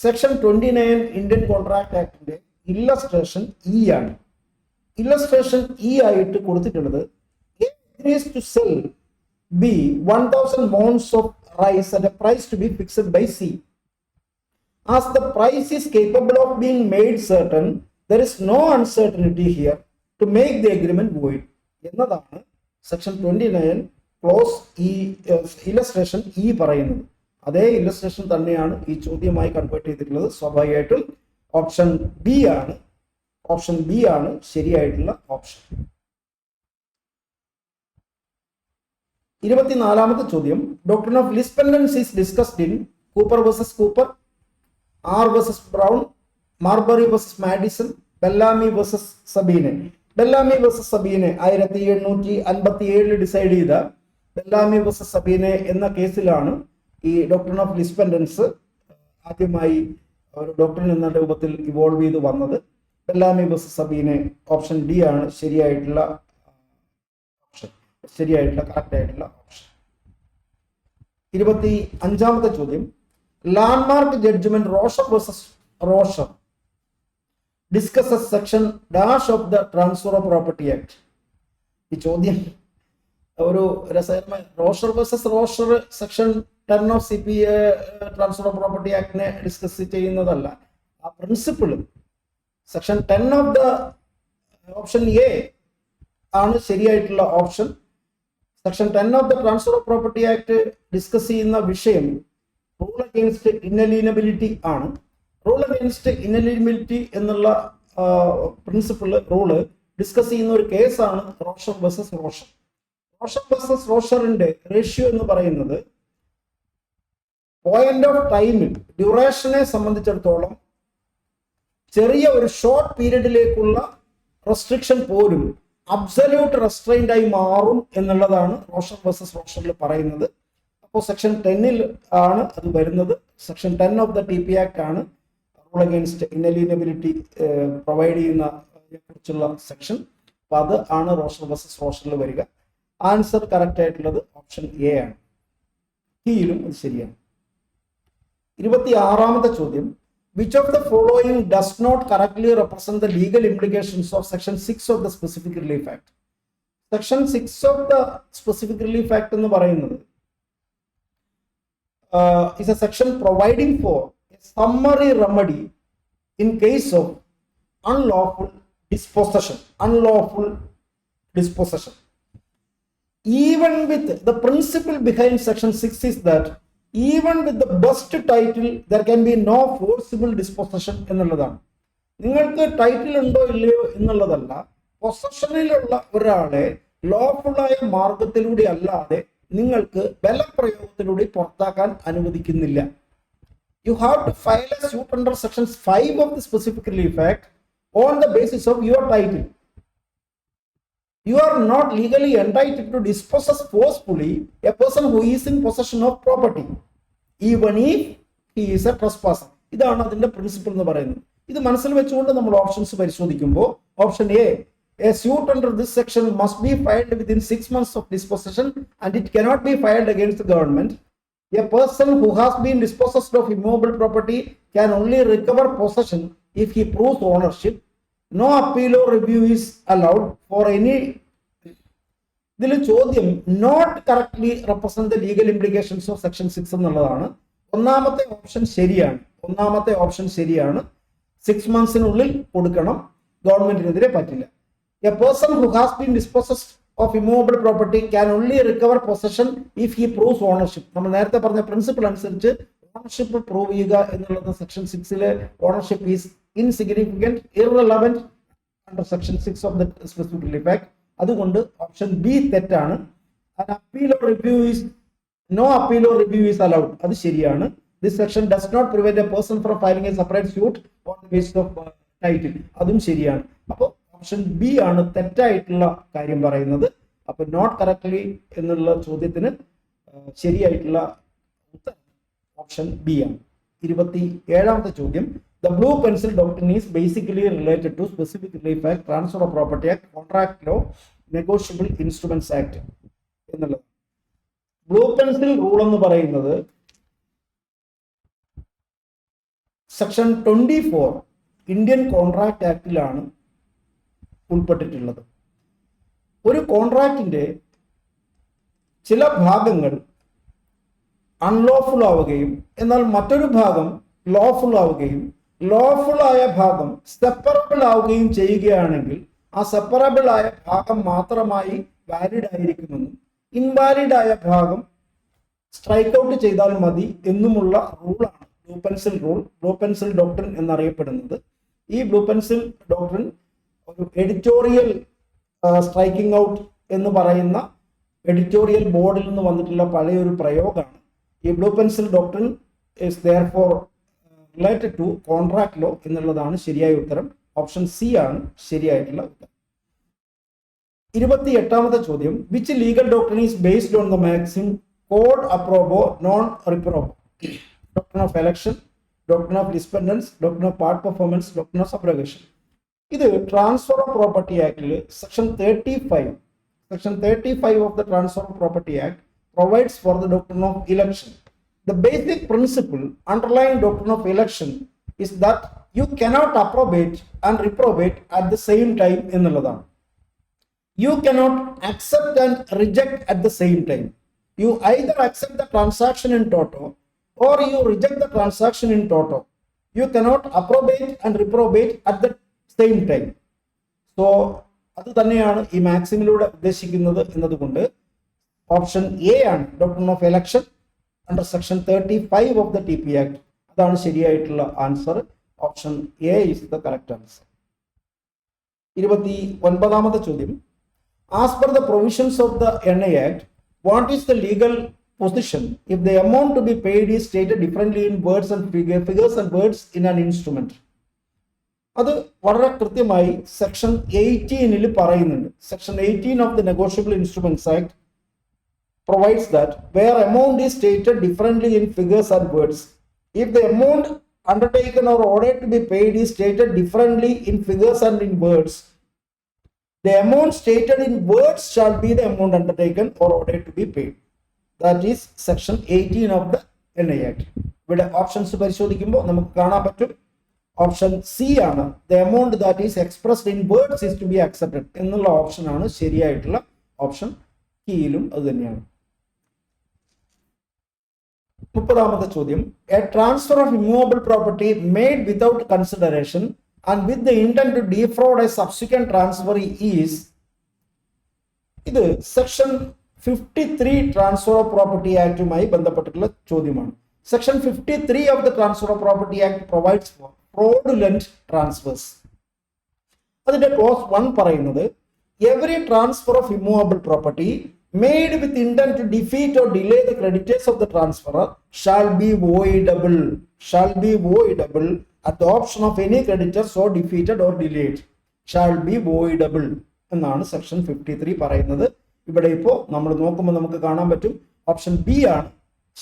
section 29 Indian contract ആക്ടിന്റെ illustration E ആണ്. Illustration E ആയിട്ട് കൊടുത്തിട്ടുള്ളത് A agrees to sell B 1000 mounds of rice at a price to be fixed by C. As the price is capable of being made certain, there is no uncertainty here to make the agreement void. എന്നതാണ് section 29 clause E illustration E പറയുന്നത്. അതേ illustration തന്നെയാണ് ഈ ചോദ്യമായി convert ചെയ്തിട്ടുള്ളത്. സ്വാഭാവികമായിട്ടും option B ആണ്. Option B ആണ് ശരിയായിട്ടുള്ള ഓപ്ഷൻ. 24ാമത്തെ ചോദ്യം, doctrine of lis pendens is discussed in Cooper versus Cooper, R versus Brown, Marbury versus Madison, Bellamy versus Sabine. ബെല്ലാമി വേഴ്സസ് സബീനെ 1857 ഡിസൈഡ് ചെയ്ത ബെല്ലാമി വേഴ്സസ് സബീനെ എന്ന കേസിലാണ് ഈ ഡോക്ട്രിൻ ഓഫ് ലിസ്പെൻഡൻസ് ആദ്യമായി ഒരു ഡോക്ട്രിൻ എന്ന രൂപത്തിൽ ഇവോൾവ് ചെയ്ത് വന്നത്. ബെല്ലാമി വേഴ്സസ് സബീനെ ഓപ്ഷൻ ഡി ആണ് ശരിയായിട്ടുള്ള ഓപ്ഷൻ. ശരിയായിട്ടുള്ള കറക്റ്റ് ആയിട്ടുള്ള ഓപ്ഷൻ. 25ാമത്തെ ചോദ്യം, landmark judgment Rosher versus Rosher discusses section dash of the Transfer of Property Act. ഈ ചോദ്യം ഒരു രസകരമായ Rosher versus Rosher section 10 of CPA transfer of property ആക്ടിനെ ഡിസ്കസ് ചെയ്യുന്നതല്ല. ആ principle section 10 of the option A ആണ് ശരിയായിട്ടുള്ള ഓപ്ഷൻ. Section 10 of the transfer of property act discuss ചെയ്യുന്ന വിഷയം റൂൾ അഗെയിൻസ്റ്റ് ഇൻഅലീനബിലിറ്റി ആണ്. റൂൾ അഗെയിൻസ്റ്റ് ഇൻഅലീനബിലിറ്റി എന്നുള്ള പ്രിൻസിപ്പിൾ റൂള് ഡിസ്കസ് ചെയ്യുന്ന ഒരു കേസാണ് Rosher versus Rosher. Rosher versus റോഷറിന്റെ റേഷ്യോ എന്ന് പറയുന്നത് പോയിന്റ് ഓഫ് ടൈമിൽ ഡ്യൂറേഷനെ സംബന്ധിച്ചിടത്തോളം ചെറിയ ഒരു ഷോർട്ട് പീരീഡിലേക്കുള്ള റെസ്ട്രിക്ഷൻ പോലും അബ്സല്യൂട്ട് റെസ്ട്രെയിന്റ് ആയി മാറും എന്നുള്ളതാണ് റോഷർ വേഴ്സസ് റോഷറിൽ പറയുന്നത്. അപ്പോൾ സെക്ഷൻ 10 ആണ് അത് വരുന്നത്. Section 10 of the TP act ആണ് റൂൾ അഗെയിൻസ്റ്റ് ഇൻഅലിയനബിലിറ്റി പ്രൊവൈഡ് ചെയ്യുന്ന കുറിച്ചുള്ള സെക്ഷൻ. അപ്പൊ അത് ആണ് റോഷർ വേഴ്സസ് റോഷറിൽ വരിക. ആൻസർ കറക്റ്റ് ആയിട്ടുള്ളത് ഓപ്ഷൻ എ ആണ്. യിലും അത് ശരിയാണ്. 26ാമത്തെ ചോദ്യം, which of the following does not correctly represent the legal implications of section 6 of the specific relief act? Section 6 of the specific relief act എന്ന് പറയുന്നത് is a section providing for a summary remedy in case of unlawful dispossession. Even with the principle behind section 6 is that even with the best title there can be no forcible dispossession എന്നുള്ളതാണ്. നിങ്ങൾക്ക് title ഉണ്ടോ ഇല്ലയോ എന്നുള്ളതല്ല, പൊസഷനിലുള്ള ഒരാളെ ലോഫുള്ളായ മാർഗത്തിലൂടെ അല്ലാതെ നിങ്ങൾക്ക് ബലപ്രയോഗത്തിലൂടെ പുറത്താക്കാൻ അനുവദിക്കുന്നില്ല. You have to file a suit under section 5 of the specific relief act on the basis of your title. You are not legally entitled to dispossess forcefully a person who is in possession of property, even if he is a trespasser. ഇതാണ് അതിന്റെ principle എന്ന് പറയുന്നത്. ഇത് മനസ്സിൽ വെച്ചുകൊണ്ട് നമ്മൾ options പരിശോധിക്കുമ്പോൾ option A, a suit under this section must be filed within 6 months of dispossession and it cannot be filed against the government. A person who has been dispossessed of immovable property can only recover possession if he proves ownership. No appeal or review is allowed for any. ഇതിൽ ചോദ്യം not correctly represent the legal implications of section 6 എന്നുള്ളതാണ്. ഒന്നാമത്തെ option ശരിയാണ്. 6 monthsനുള്ളിൽ കൊടുക്കണം, ഗവൺമെന്റിനെതിരെ പറ്റില്ല. A person who has been dispossessed of immovable property can only recover possession if he proves ownership. നമ്മൾ നേരത്തെ പറഞ്ഞ പ്രിൻസിപ്പിൾ അനുസരിച്ച് ഓണർഷിപ്പ് പ്രൂവ് ചെയ്യുക എന്നുള്ളത് സെക്ഷൻ 6ലെ ownership is insignificant, irrelevant under section 6 of the specific relief act. അതുകൊണ്ട് option B തെറ്റാണ്. No appeal or review is allowed. അത് ശരിയാണ്. This section does not prevent a person from filing a separate suit on the basis of title. അതും ശരിയാണ്. അപ്പോൾ option B ആണ് തെറ്റായിട്ടുള്ള കാര്യം പറയുന്നത്. അപ്പൊ നോട്ട് കറക്റ്റ്ലി എന്നുള്ള ചോദ്യത്തിന് ശരിയായിട്ടുള്ള ഉത്തരം ഓപ്ഷൻ ബി ആണ്. 27ാമത്തെ ചോദ്യം, the blue pencil doctrine is basically related to specific relief act, transfer of property act, contract law, negotiable instruments act എന്നുള്ളത്. ബ്ലൂ പെൻസിൽ റൂൾ എന്ന് പറയുന്നത് സെക്ഷൻ 24 ഇന്ത്യൻ കോൺട്രാക്ട് ആക്ടിലാണ് ഉൾപ്പെട്ടിട്ടുള്ളത്. ഒരു കോൺട്രാക്റ്റിന്റെ ചില ഭാഗങ്ങൾ അൺലോഫുൾ ആവുകയും എന്നാൽ മറ്റൊരു ഭാഗം ലോഫുൾ ആവുകയും ലോഫുൾ ആയ ഭാഗം സെപ്പറബിൾ ആവുകയും ചെയ്യുകയാണെങ്കിൽ ആ സെപ്പറബിൾ ആയ ഭാഗം മാത്രമായി വാലിഡ് ആയിരിക്കുമെന്നും ഇൻവാലിഡ് ആയ ഭാഗം സ്ട്രൈക്ക് ഔട്ട് ചെയ്താൽ മതി എന്നുമുള്ള റൂളാണ് blue pencil rule, blue pencil doctrine എന്നറിയപ്പെടുന്നത്. ഈ ബ്ലൂ പെൻസിൽ ഡോക്ട്രിൻ ഒരു എഡിറ്റോറിയൽ സ്ട്രൈക്കിംഗ് ഔട്ട് എന്ന് പറയുന്ന എഡിറ്റോറിയൽ ബോർഡിൽ നിന്ന് വന്നിട്ടുള്ള പഴയൊരു പ്രയോഗമാണ്. ഈ blue pencil doctrine is therefore related to contract law എന്നുള്ളതാണ് ശരിയായ ഉത്തരം. ഓപ്ഷൻ സി ആണ് ശരിയായിട്ടുള്ള ഉത്തരം. 28ാമത്തെ ചോദ്യം, which legal doctrine is based on the maxim quod approbo non reprobo? Doctrine of election, doctrine of lis pendens, doctrine of part performance, doctrine of subrogation. ഇത് transfer of property ആക്ടിൽ section 35 of the transfer of property act provides for the doctrine of election. The basic principle underlying doctrine of election is that you cannot approbate and reprobate at the same time എന്നുള്ളതാണ്. You cannot accept and reject at the same time. You either accept the transaction in toto or you reject the transaction in toto. You cannot approbate and reprobate at the same time. So അത് തന്നെയാണ് ഈ മാക്സിമിലൂടെ ഉദ്ദേശിക്കുന്നത് എന്നതുകൊണ്ട് option A ആണ് doctrine of election under section 35 of the TP act. അതാണ് ശരിയായിട്ടുള്ള answer. Option A is the correct answer. 29ാമത്തെ ചോദ്യം, As per the provisions of the NI Act, what is the legal position if the amount to be paid is stated differently in words and figures and words in an instrument? അത് വളരെ കൃത്യമായി section 18-ൽ പറയുന്നുണ്ട്. Section 18 of the negotiable instruments act provides that where amount is stated differently in figures and words, if the amount undertaken or ordered to be paid is stated differently in figures and in words, the amount stated in words shall be the amount undertaken or ordered to be paid. That is section 18 of the NI Act. ഇവിടെ options പരിശോധിക്കുമ്പോൾ നമുക്ക് കാണാൻ പറ്റും option C ആണ്, the amount that is expressed in words is to be accepted എന്നുള്ള option ആണ് ശരിയായിട്ടുള്ള option. കീയിലും അത് തന്നെയാണ്. 30ാമത്തെ ചോദ്യം, A transfer of immovable property made without consideration and with the intent to defraud a subsequent transferee is, ഇത് section 53 transfer of property ആക്ടുമായി ബന്ധപ്പെട്ടിട്ടുള്ള ചോദ്യമാണ്. Section 53 of the transfer of property act provides for fraudulent transfers. അതിന്റെ clause 1 പറയുന്നത് every transfer of immovable property made with intent to defeat or delay the creditors of the transferor shall be voidable at the option of any creditor so defeated or delayed. shall be voidable എന്നാണ് section 53 പറയുന്നത്. ഇവിടെ ഇപ്പോൾ നമ്മൾ നോക്കുമ്പോൾ നമുക്ക് കാണാൻ പറ്റും option B ആണ്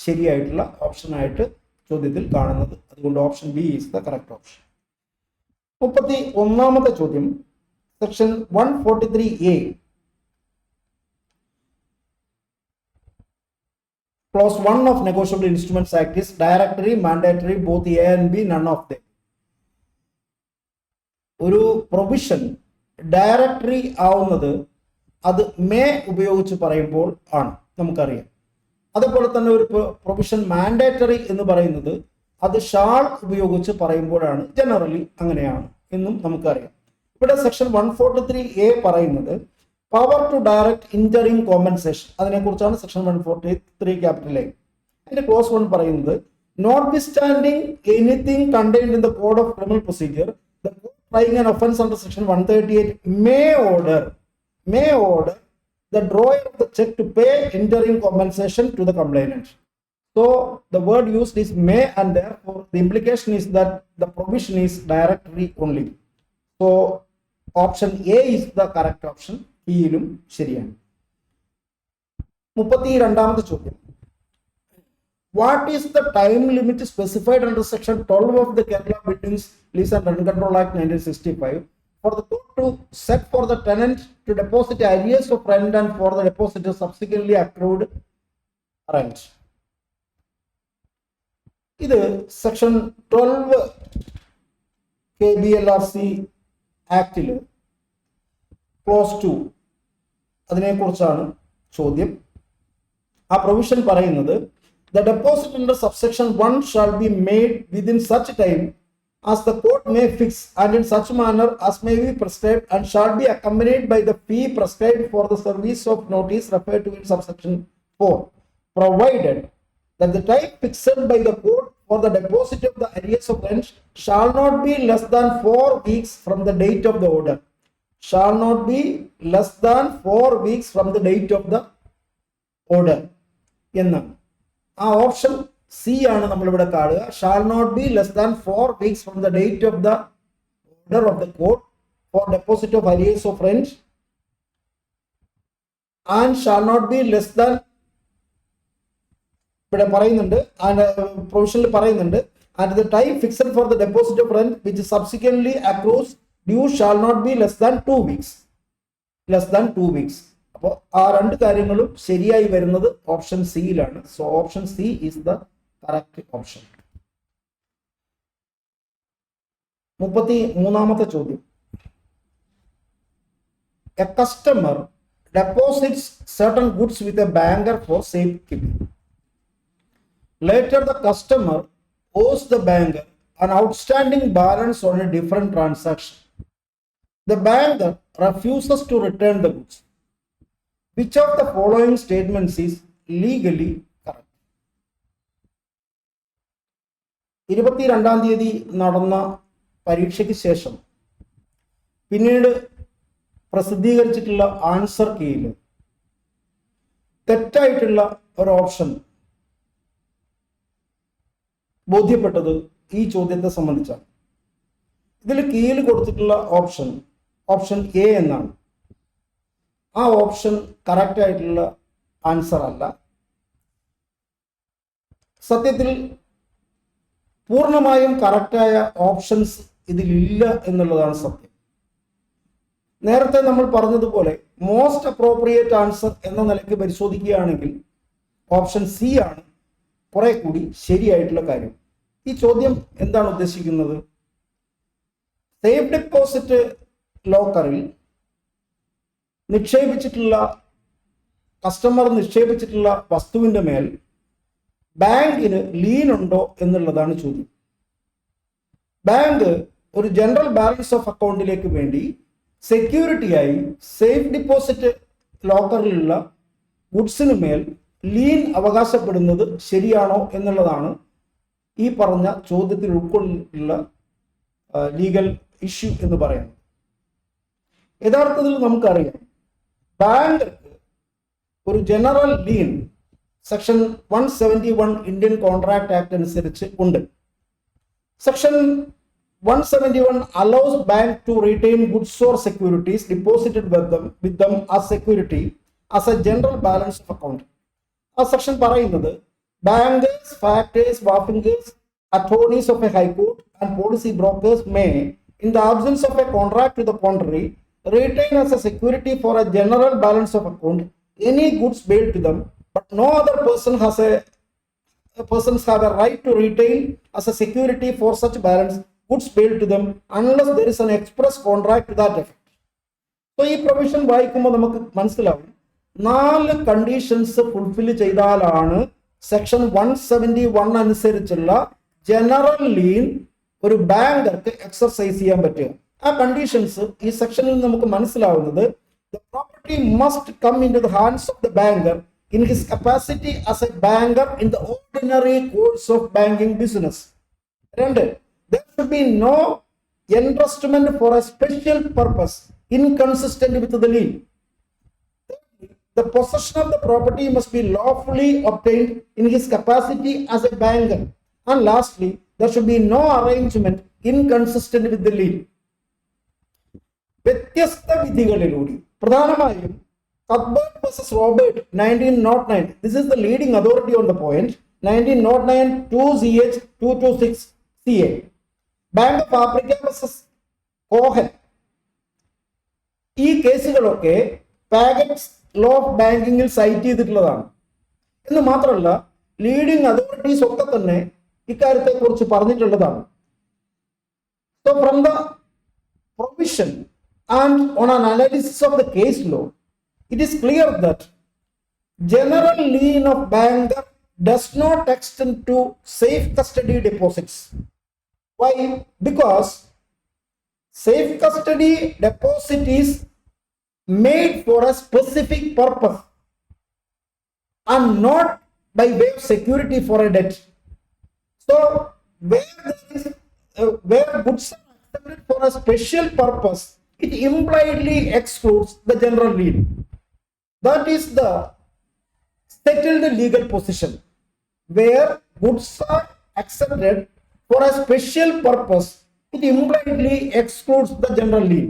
ശരിയായിട്ടുള്ള ഓപ്ഷൻ ആയിട്ട് ചോദ്യത്തിൽ കാണുന്നത്. അതുകൊണ്ട് option B is the correct option. 31ാമത്തെ ചോദ്യം, section 143A Clause 1 of Negotiable Instruments Act is directory, mandatory, both A and B, none of them. ഒരു പ്രൊവിഷൻ ഡയറക്ടറി ആവുന്നത് അത് മേ ഉപയോഗിച്ച് പറയുമ്പോൾ ആണ്, നമുക്കറിയാം. അതുപോലെ തന്നെ ഒരു പ്രൊവിഷൻ മാൻഡേറ്ററി എന്ന് പറയുന്നത് അത് ഷാൾ ഉപയോഗിച്ച് പറയുമ്പോഴാണ്, ജനറലി അങ്ങനെയാണ് എന്നും നമുക്കറിയാം. ഇവിടെ സെക്ഷൻ 143A പറയുന്നത് power to direct interim compensation, അതിനെക്കുറിച്ചാണ് സെക്ഷൻ 143 ക്യാപിറ്റൽ എ. അതിന്റെ ക്ലോസ് 1 പറയുന്നത് notwithstanding anything contained in the code of criminal procedure, the court trying an offence under section 138 may order the drawer of the check to pay interim compensation to the complainant. So the word used is may, and therefore the implication is that the provision is directory only. So option A is the correct option. യിലും ശരിയാണ്. 32ാമത്തെ ചോദ്യം, what is the time limit specified under section 12 of the Kerala Buildings Lease and Rent Control Act 1965 for the court to set for the tenant to deposit arrears of rent and for the depositor subsequently accrued rent? ഇത് section 12 KBLRC ആക്ടില് close 2 അതിനെക്കുറിച്ചാണ് ചോദ്യം. ആ provision പറയുന്നത് the deposit under subsection 1 shall be made within such time as the court may fix and in such manner as may be prescribed, and shall be accompanied by the fee prescribed for the service of notice referred to in subsection 4, provided that the time fixed by the court for the deposit of the arrears of rent shall not be less than 4 weeks from the date of the order. Shall not be less than 4 weeks from the date of the order എന്നാണ്. ആ option C ആണ് നമ്മളിവിടെ കാണുക. Shall not be less than 4 weeks from the date of the order of the court for deposit of arrears of rent, and shall not be less than, ഇവിടെ പറയുന്നുണ്ട് പ്രൊവിഷനിൽ പറയുന്നുണ്ട്, and the time fixed for the deposit of rent which subsequently accrues due shall not be less than 2 weeks. അപ്പോൾ ആ രണ്ട് കാര്യങ്ങളും ശരിയായി വരുന്നത് option സിയിലാണ്. So option C is the correct option. 33ാമത്തെ ചോദ്യം, a customer deposits certain goods with a banker for safekeeping. Later the customer owes the banker an outstanding balance on a different transaction. The banker refuses to return the goods. Which of the following statements is legally correct? 22-ാം തീയതി നടന്ന പരീക്ഷയ്ക്ക് ശേഷം പിന്നീട് പ്രസിദ്ധീകരിച്ചിട്ടുള്ള answer കീയിൽ തെറ്റായിട്ടുള്ള ഒരു option ബോധ്യപ്പെട്ടത് ഈ ചോദ്യത്തെ സംബന്ധിച്ചാണ്. ഇതിൽ കീയിൽ കൊടുത്തിട്ടുള്ള ഓപ്ഷൻ എ എന്നാണ്. ആ ഓപ്ഷൻ കറക്റ്റ് ആയിട്ടുള്ള ആൻസർ അല്ല. സത്യത്തിൽ പൂർണ്ണമായും കറക്റ്റായ ഓപ്ഷൻസ് ഇതിലില്ല എന്നുള്ളതാണ് സത്യം. നേരത്തെ നമ്മൾ പറഞ്ഞതുപോലെ മോസ്റ്റ് അപ്രോപ്രിയേറ്റ് ആൻസർ എന്ന നിലയ്ക്ക് പരിശോധിക്കുകയാണെങ്കിൽ ഓപ്ഷൻ സി ആണ് കുറെ കൂടി ശരിയായിട്ടുള്ള കാര്യം. ഈ ചോദ്യം എന്താണ് ഉദ്ദേശിക്കുന്നത്? സേഫ് ഡെപ്പോസിറ്റ് ലോക്കറിൽ കസ്റ്റമർ നിക്ഷേപിച്ചിട്ടുള്ള വസ്തുവിന്റെ മേൽ ബാങ്കിന് ലീൻ ഉണ്ടോ എന്നുള്ളതാണ് ചോദ്യം. ബാങ്ക് ഒരു ജനറൽ ബാലൻസ് ഓഫ് അക്കൗണ്ടിലേക്ക് വേണ്ടി സെക്യൂരിറ്റിയായി സേഫ് ഡിപ്പോസിറ്റ് ലോക്കറിലുള്ള ഗുഡ്സിന് മേൽ ലീൻ അവകാശപ്പെടുന്നത് ശരിയാണോ എന്നുള്ളതാണ് ഈ പറഞ്ഞ ചോദ്യത്തിൽ ഉൾക്കൊള്ളിട്ടുള്ള ലീഗൽ ഇഷ്യൂ എന്ന് പറയുന്നത്. യഥാർത്ഥത്തിൽ നമുക്കറിയാം, ബാങ്കർക്ക് ഒരു general lean section 171 Indian contract act അനുസരിച്ച് ഉണ്ട്. Section 171 allows bank to retain goods or securities deposited with them as security as a general balance of account. ആ സെക്ഷൻ പറയുന്നത് bankers, factors, wafingers, attorneys of a high court and policy brokers may, in the absence of a contract to the contrary, retain as a security for a general balance of account any goods bailed to them, but no other persons have a right to retain as a security for such balance goods bailed to them unless there is an express contract to that effect. So ഈ provision വായിക്കുമ്പോൾ നമുക്ക് മനസ്സിലാവും 4 conditions fulfil ചെയ്താലാണ് section 171 അനുസരിച്ചുള്ള general lean ഒരു ബാങ്കർക്ക് exercise ചെയ്യാൻ പറ്റുക. ആ കണ്ടീഷൻസ് ഈ സെക്ഷനിൽ നമുക്ക് മനസ്സിലാവുന്നത് the property must come into the hands of the banker in his capacity as a banker in the ordinary course of banking business. 2. There should be no entrustment for a special purpose inconsistent with the lien. The possession of the property must be lawfully obtained in his capacity as a banker. And lastly, there should be no arrangement inconsistent with the lien. വ്യത്യസ്ത വിധികളിലൂടെ പ്രധാനമായും Cuthbert versus Robert 1909, this is the leading authority on the point, 1909 2CH 226 CA. Bank of Africa versus Cohen, ഈ കേസുകളൊക്കെ പാഗറ്റ്സ് law of ബാങ്കിങ്ങിൽ site ചെയ്തിട്ടുള്ളതാണ്. എന്ന് മാത്രമല്ല leading authorities ഒക്കെ തന്നെ ഇക്കാര്യത്തെ കുറിച്ച് പറഞ്ഞിട്ടുള്ളതാണ്. So from the provision and on an analysis of the case law, it is clear that general lien of banker does not extend to safe custody deposits. Why? Because safe custody deposit is made for a specific purpose and not by way of security for a debt. So where goods are accepted for a special purpose, it impliedly excludes the general lien. That is the settled legal position. Where goods are accepted for a special purpose, it impliedly excludes the general lien.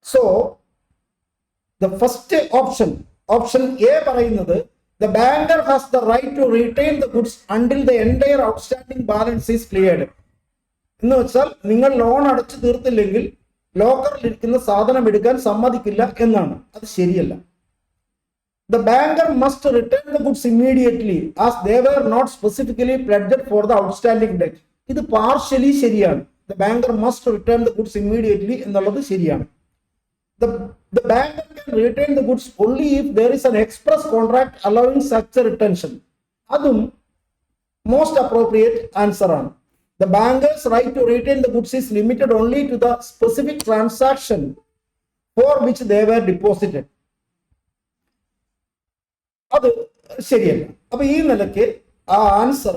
So the first option A പറയുന്നത് the banker has the right to retain the goods until the entire outstanding balance is cleared. എന്ന് വെച്ചാൽ നിങ്ങൾ loan അടച്ചു തീർത്തില്ലെങ്കിൽ ലോക്കറിൽ ഇരിക്കുന്ന സാധനം എടുക്കാൻ സമ്മതിക്കില്ല എന്നാണ്. അത് ശരിയല്ല. The banker must return the goods immediately as they were not specifically pledged for the outstanding debt. ഇത് പാർഷ്യലി ശരിയാണ്. The banker must return the goods immediately എന്നുള്ളത് ശരിയാണ്. The banker can retain the goods only if there is an express contract allowing such a retention. അതും most appropriate answer ആണ്. The banker's right to retain the goods is limited only to the specific transaction for which they were deposited. അത് ശരിയല്ല. അപ്പൊ ഈ നിലയ്ക്ക് ആ answer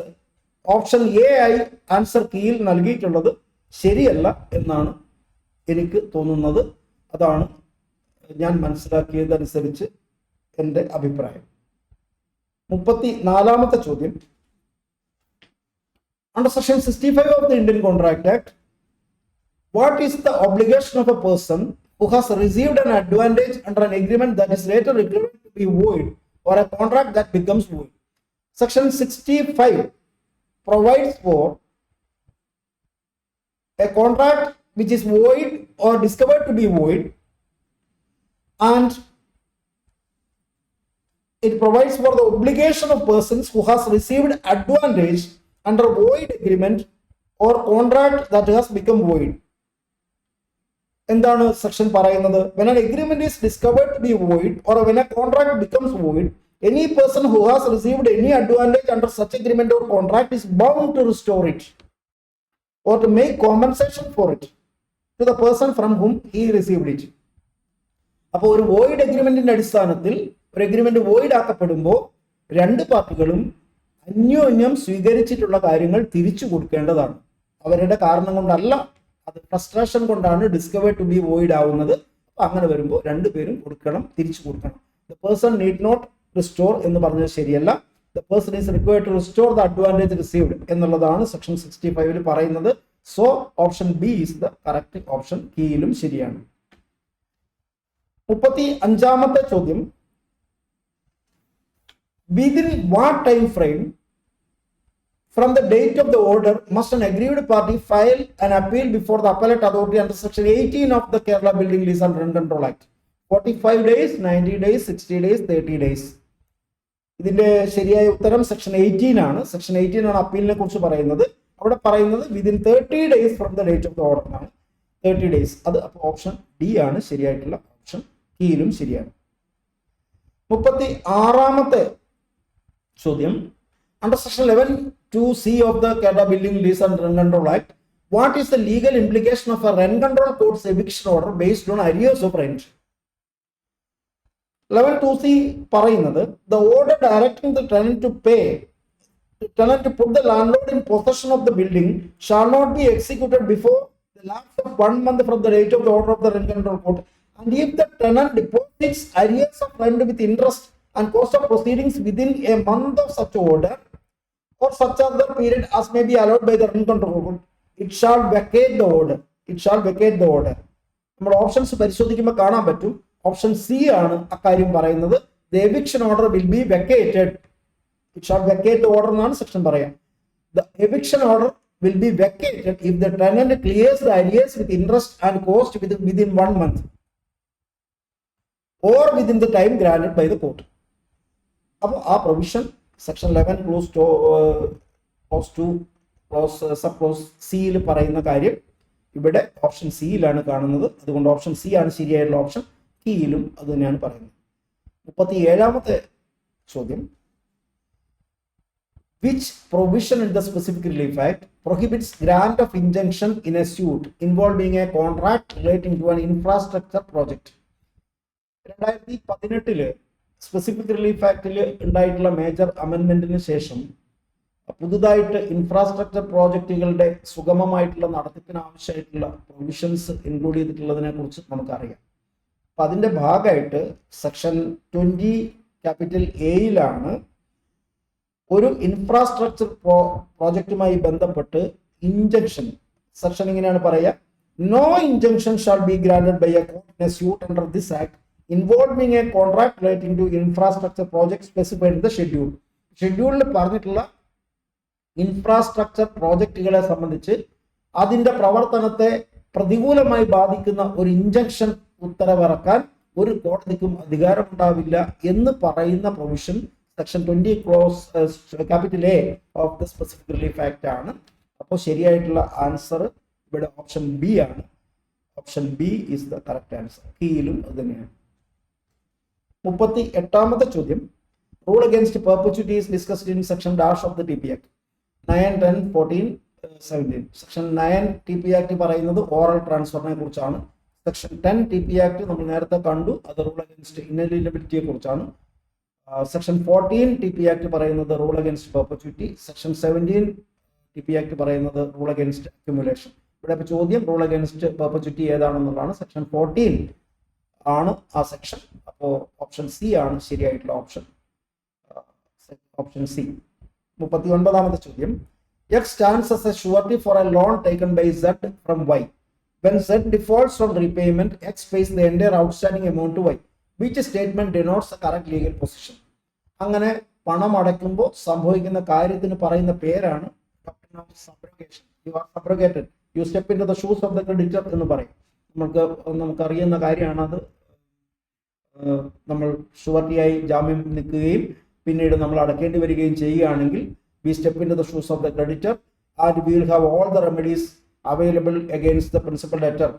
option A ആയി answer കീയിൽ നൽകിയിട്ടുള്ളത് ശരിയല്ല എന്നാണ് എനിക്ക് തോന്നുന്നത്. അതാണ് ഞാൻ മനസ്സിലാക്കിയതനുസരിച്ച് എൻ്റെ അഭിപ്രായം. 34ാമത്തെ ചോദ്യം. Under Section 65 of the Indian Contract Act, what is the obligation of a person who has received an advantage under an agreement that is later declared to be void or a contract that becomes void? Section 65 provides for a contract which is void or discovered to be void, and it provides for the obligation of persons who has received advantage under void agreement or contract that has become void. എന്താണ് section പറയുന്നത്? When an agreement is discovered to be void or when a contract becomes void, any person who has received any advantage under such agreement or contract is bound to restore it or to make compensation for it to the person from whom he received it. അപ്പോൾ ഒരു void അഗ്രിമെന്റിന്റെ അടിസ്ഥാനത്തിൽ ഒരു agreement void ആക്കപ്പെടുമ്പോൾ രണ്ട് പാർട്ടികളും അന്യോന്യം സ്വീകരിച്ചിട്ടുള്ള കാര്യങ്ങൾ തിരിച്ചു കൊടുക്കേണ്ടതാണ്. അവരുടെ കാരണം കൊണ്ടല്ല, അത് ഫ്രസ്ട്രേഷൻ കൊണ്ടാണ് ഡിസ്കവേർഡ് ടു ബി വോയിഡ് ആവുന്നത്. അങ്ങനെ വരുമ്പോൾ രണ്ടുപേരും കൊടുക്കണം, തിരിച്ചു കൊടുക്കണം. The person need not restore എന്ന് പറഞ്ഞത് ശരിയല്ല. The person is required to restore the advantage received എന്നുള്ളതാണ് സെക്ഷൻ 65 പറയുന്നത്. So option B is the correct option. കീയിലും ശരിയാണ്. 35ാമത്തെ ചോദ്യം. Within what time frame from the date of the order must an aggrieved party file an appeal before the appellate authority under section 18 of the Kerala Building Lease and Rent Control Act? 45 days, 90 days, 60 days, 30 days. ഇതിന്റെ ശരിയായ ഉത്തരം section 18 ആണ്. Section 18 ആണ് അപ്പീലിനെ കുറിച്ച് പറയുന്നത്. അവിടെ പറയുന്നത് within 30 days from the date of the order ആണ്. 30 days. അത് അപ്പോൾ ഓപ്ഷൻ ഡി ആണ് ശരിയായിട്ടുള്ള ഓപ്ഷൻ. കീയിലും ശരിയാണ്. 36ാമത്തെ ചോദ്യം. Under section 11(2)(c) of the Kerala Building Lease and Rent Control Act, what is the legal implication of a rent control court's eviction order based on arrears of rent? 11(2)(c) പറയുന്നത് the order directing the tenant to put the landlord in possession of the building shall not be executed before the lapse of 1 month from the date of the order of the rent control court, and if the tenant deposits arrears of rent with interest and cost of proceedings within a month of such order or such other period as may be allowed by the rent control court, it shall vacate the order. നമ്മൾ options പരിശോധിക്കുമ്പോൾ കാണാൻ പറ്റും option C ആണ് അക്കാര്യം പറയുന്നത്. The eviction order will be vacated. It shall vacate the order എന്നാണ് section പറയാം. The eviction order will be vacated if the tenant clears the arrears with interest and cost within 1 month or within the time granted by the court. അപ്പോൾ ആ provision section 11 close 2 sub close സിയിൽ പറയുന്ന കാര്യം ഇവിടെ option സിയിലാണ് കാണുന്നത്. അതുകൊണ്ട് option C ആണ് ശരിയായിട്ടുള്ള ഓപ്ഷൻ. കീയിലും അത് തന്നെയാണ് പറയുന്നത്. 37ാമത്തെ ചോദ്യം. Which provision in the Specific Relief Act prohibits grant of injunction in a suit involving a contract relating to an infrastructure project? 2018 specific relief ആക്ടിൽ ഉണ്ടായിട്ടുള്ള മേജർ അമെൻമെന്റിന് ശേഷം പുതുതായിട്ട് ഇൻഫ്രാസ്ട്രക്ചർ പ്രോജക്റ്റുകളുടെ സുഗമമായിട്ടുള്ള നടത്തിപ്പിന് ആവശ്യമായിട്ടുള്ള പ്രൊവിഷൻസ് ഇൻക്ലൂഡ് ചെയ്തിട്ടുള്ളതിനെ കുറിച്ച് നമുക്കറിയാം. അപ്പം അതിൻ്റെ ഭാഗമായിട്ട് സെക്ഷൻ 20(a)യിലാണ് ഒരു ഇൻഫ്രാസ്ട്രക്ചർ പ്രോജക്റ്റുമായി ബന്ധപ്പെട്ട് ഇൻജങ്ഷൻ സെക്ഷൻ ഇങ്ങനെയാണ് പറയുക. No injunction shall be granted by a court in a suit under this act involving a contract relating to infrastructure projects specified in the schedule. ഷെഡ്യൂളിൽ പറഞ്ഞിട്ടുള്ള ഇൻഫ്രാസ്ട്രക്ചർ പ്രോജക്റ്റുകളെ സംബന്ധിച്ച് അതിൻ്റെ പ്രവർത്തനത്തെ പ്രതികൂലമായി ബാധിക്കുന്ന ഒരു ഇൻജങ്ഷൻ ഉത്തരവിറക്കാൻ ഒരു കോടതിക്കും അധികാരമുണ്ടാവില്ല എന്ന് പറയുന്ന provision section 20 (A) of the specific relief act ആണ്. അപ്പോൾ ശരിയായിട്ടുള്ള ആൻസർ ഇവിടെ ഓപ്ഷൻ ബി ആണ്. Option B is the correct answer. കീയിലും അത് തന്നെയാണ്. 38ാമത്തെ ചോദ്യം. Rule against perpetuity is discussed in section dash of the T P act 9, 10, 14, 17. Section 9 T P act പറയുന്നത് ഓറൽ ട്രാൻസ്ഫറിനെ കുറിച്ചാണ്. സെക്ഷൻ 10 ടി പി ആക്ട് നമ്മൾ നേരത്തെ കണ്ടു, അത് റൂൾ അഗൈൻസ്റ്റ് ഇൻഎലിജിബിലിറ്റിയെ കുറിച്ചാണ്. സെക്ഷൻ 14 ടി പി ആക്ട് പറയുന്നത് rule against perpetuity. Section 17 T P act പറയുന്നത് റൂൾ അഗൈൻസ്റ്റ് അക്യുമുലേഷൻ. ഇവിടെ ചോദ്യം റൂൾ അഗൈൻസ്റ്റ് പെർപെച്യൂറ്റി ഏതാണെന്നുള്ളതാണ്. സെക്ഷൻ 14 ആണ് ആ സെക്ഷൻ. അപ്പോൾ ഓപ്ഷൻ സി ആണ് ശരിയായിട്ടുള്ള ഓപ്ഷൻ. Option C. 39ാമത്തെ ചോദ്യം. X stands as a surety for a loan taken by Z from Y. When Z defaults on repayment, X pays the entire outstanding amount to Y. Which statement denotes the correct legal position? അങ്ങനെ പണം അടയ്ക്കുമ്പോൾ സംഭവിക്കുന്ന കാര്യത്തിന് പറയുന്ന പേരാണ് doctrine of subrogation. You are subrogated. You step into the shoes of the creditor എന്ന് പറയും. നമുക്കറിയുന്ന കാര്യമാണ് അത്. നമ്മൾ ഷുവർട്ടിയായി ജാമ്യം നിൽക്കുകയും പിന്നീട് നമ്മൾ അടയ്ക്കേണ്ടി വരികയും ചെയ്യുകയാണെങ്കിൽ we step into the shoes of the creditor and we will have all the remedies available against the principal debtor.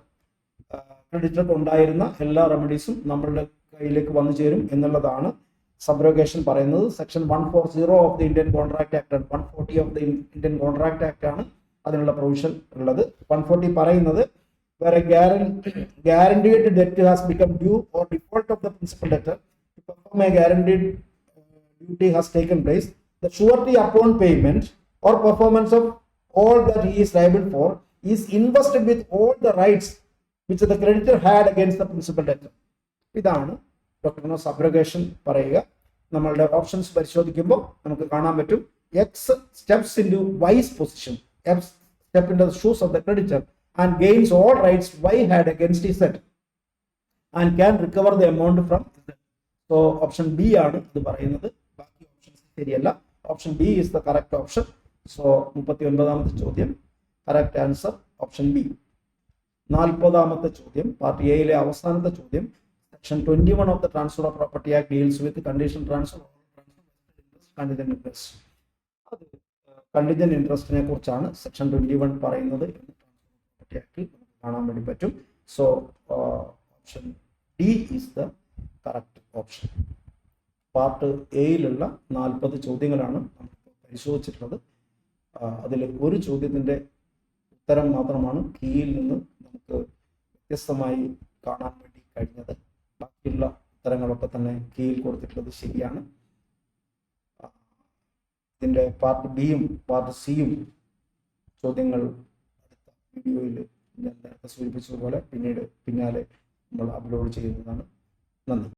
ക്രെഡിറ്റർക്ക് ഉണ്ടായിരുന്ന എല്ലാ റെമഡീസും നമ്മളുടെ കയ്യിലേക്ക് വന്നു ചേരും എന്നുള്ളതാണ് സബ്രോഗേഷൻ പറയുന്നത്. Section 140 of the Indian contract act ആണ്, 140 of the Indian contract act ആണ് അതിനുള്ള പ്രൊവിഷൻ ഉള്ളത്. 140 പറയുന്നത് where a guaranteed debt has become due or default of the principal debtor to perform a guaranteed duty has taken place, the surety upon payment or performance of all that he is liable for is invested with all the rights which the creditor had against the principal debtor. ഇതാണ് doctor subrogation പറയുക. നമ്മളുടെ options പരിശോധിക്കുമ്പോൾ നമുക്ക് കാണാൻ പറ്റും X steps into Y's position, X step into the shoes of the creditor and gains all rights Y had against Z and can recover the amount from Z. So option B ആണ് ഇത് പറയുന്നത്. ബാക്കി options ശരിയല്ല. Option B is the correct option. So 39ാമത്തെ ചോദ്യം correct answer option B. 40ാമത്തെ ചോദ്യം part എയിലെ അവസാനത്തെ ചോദ്യം. Section 21 of the transfer of property act deals with condition transfer contingent interest. അത് കണ്ടിജന്റ് ഇൻട്രസ്റ്റിനെ കുറിച്ചാണ് സെക്ഷൻ 21 പറയുന്നത് കാണാൻ വേണ്ടി പറ്റും. So option D is the correct option. Part എയിലുള്ള 40 ചോദ്യങ്ങളാണ് നമുക്ക് പരിശോധിച്ചിട്ടുള്ളത്. അതിൽ ഒരു ചോദ്യത്തിൻ്റെ ഉത്തരം മാത്രമാണ് കീയിൽ നിന്ന് നമുക്ക് വ്യത്യസ്തമായി കാണാൻ വേണ്ടി കഴിഞ്ഞത്. ബാക്കിയുള്ള ഉത്തരങ്ങളൊക്കെ തന്നെ കീയിൽ കൊടുത്തിട്ടുള്ളത് ശരിയാണ്. ഇതിൻ്റെ പാർട്ട് ബിയും പാർട്ട് സിയും ചോദ്യങ്ങൾ വീഡിയോയിൽ ഞാൻ നേരത്തെ സൂചിപ്പിച്ചതുപോലെ പിന്നാലെ നമ്മൾ അപ്ലോഡ് ചെയ്യുന്നതാണ്. നന്ദി.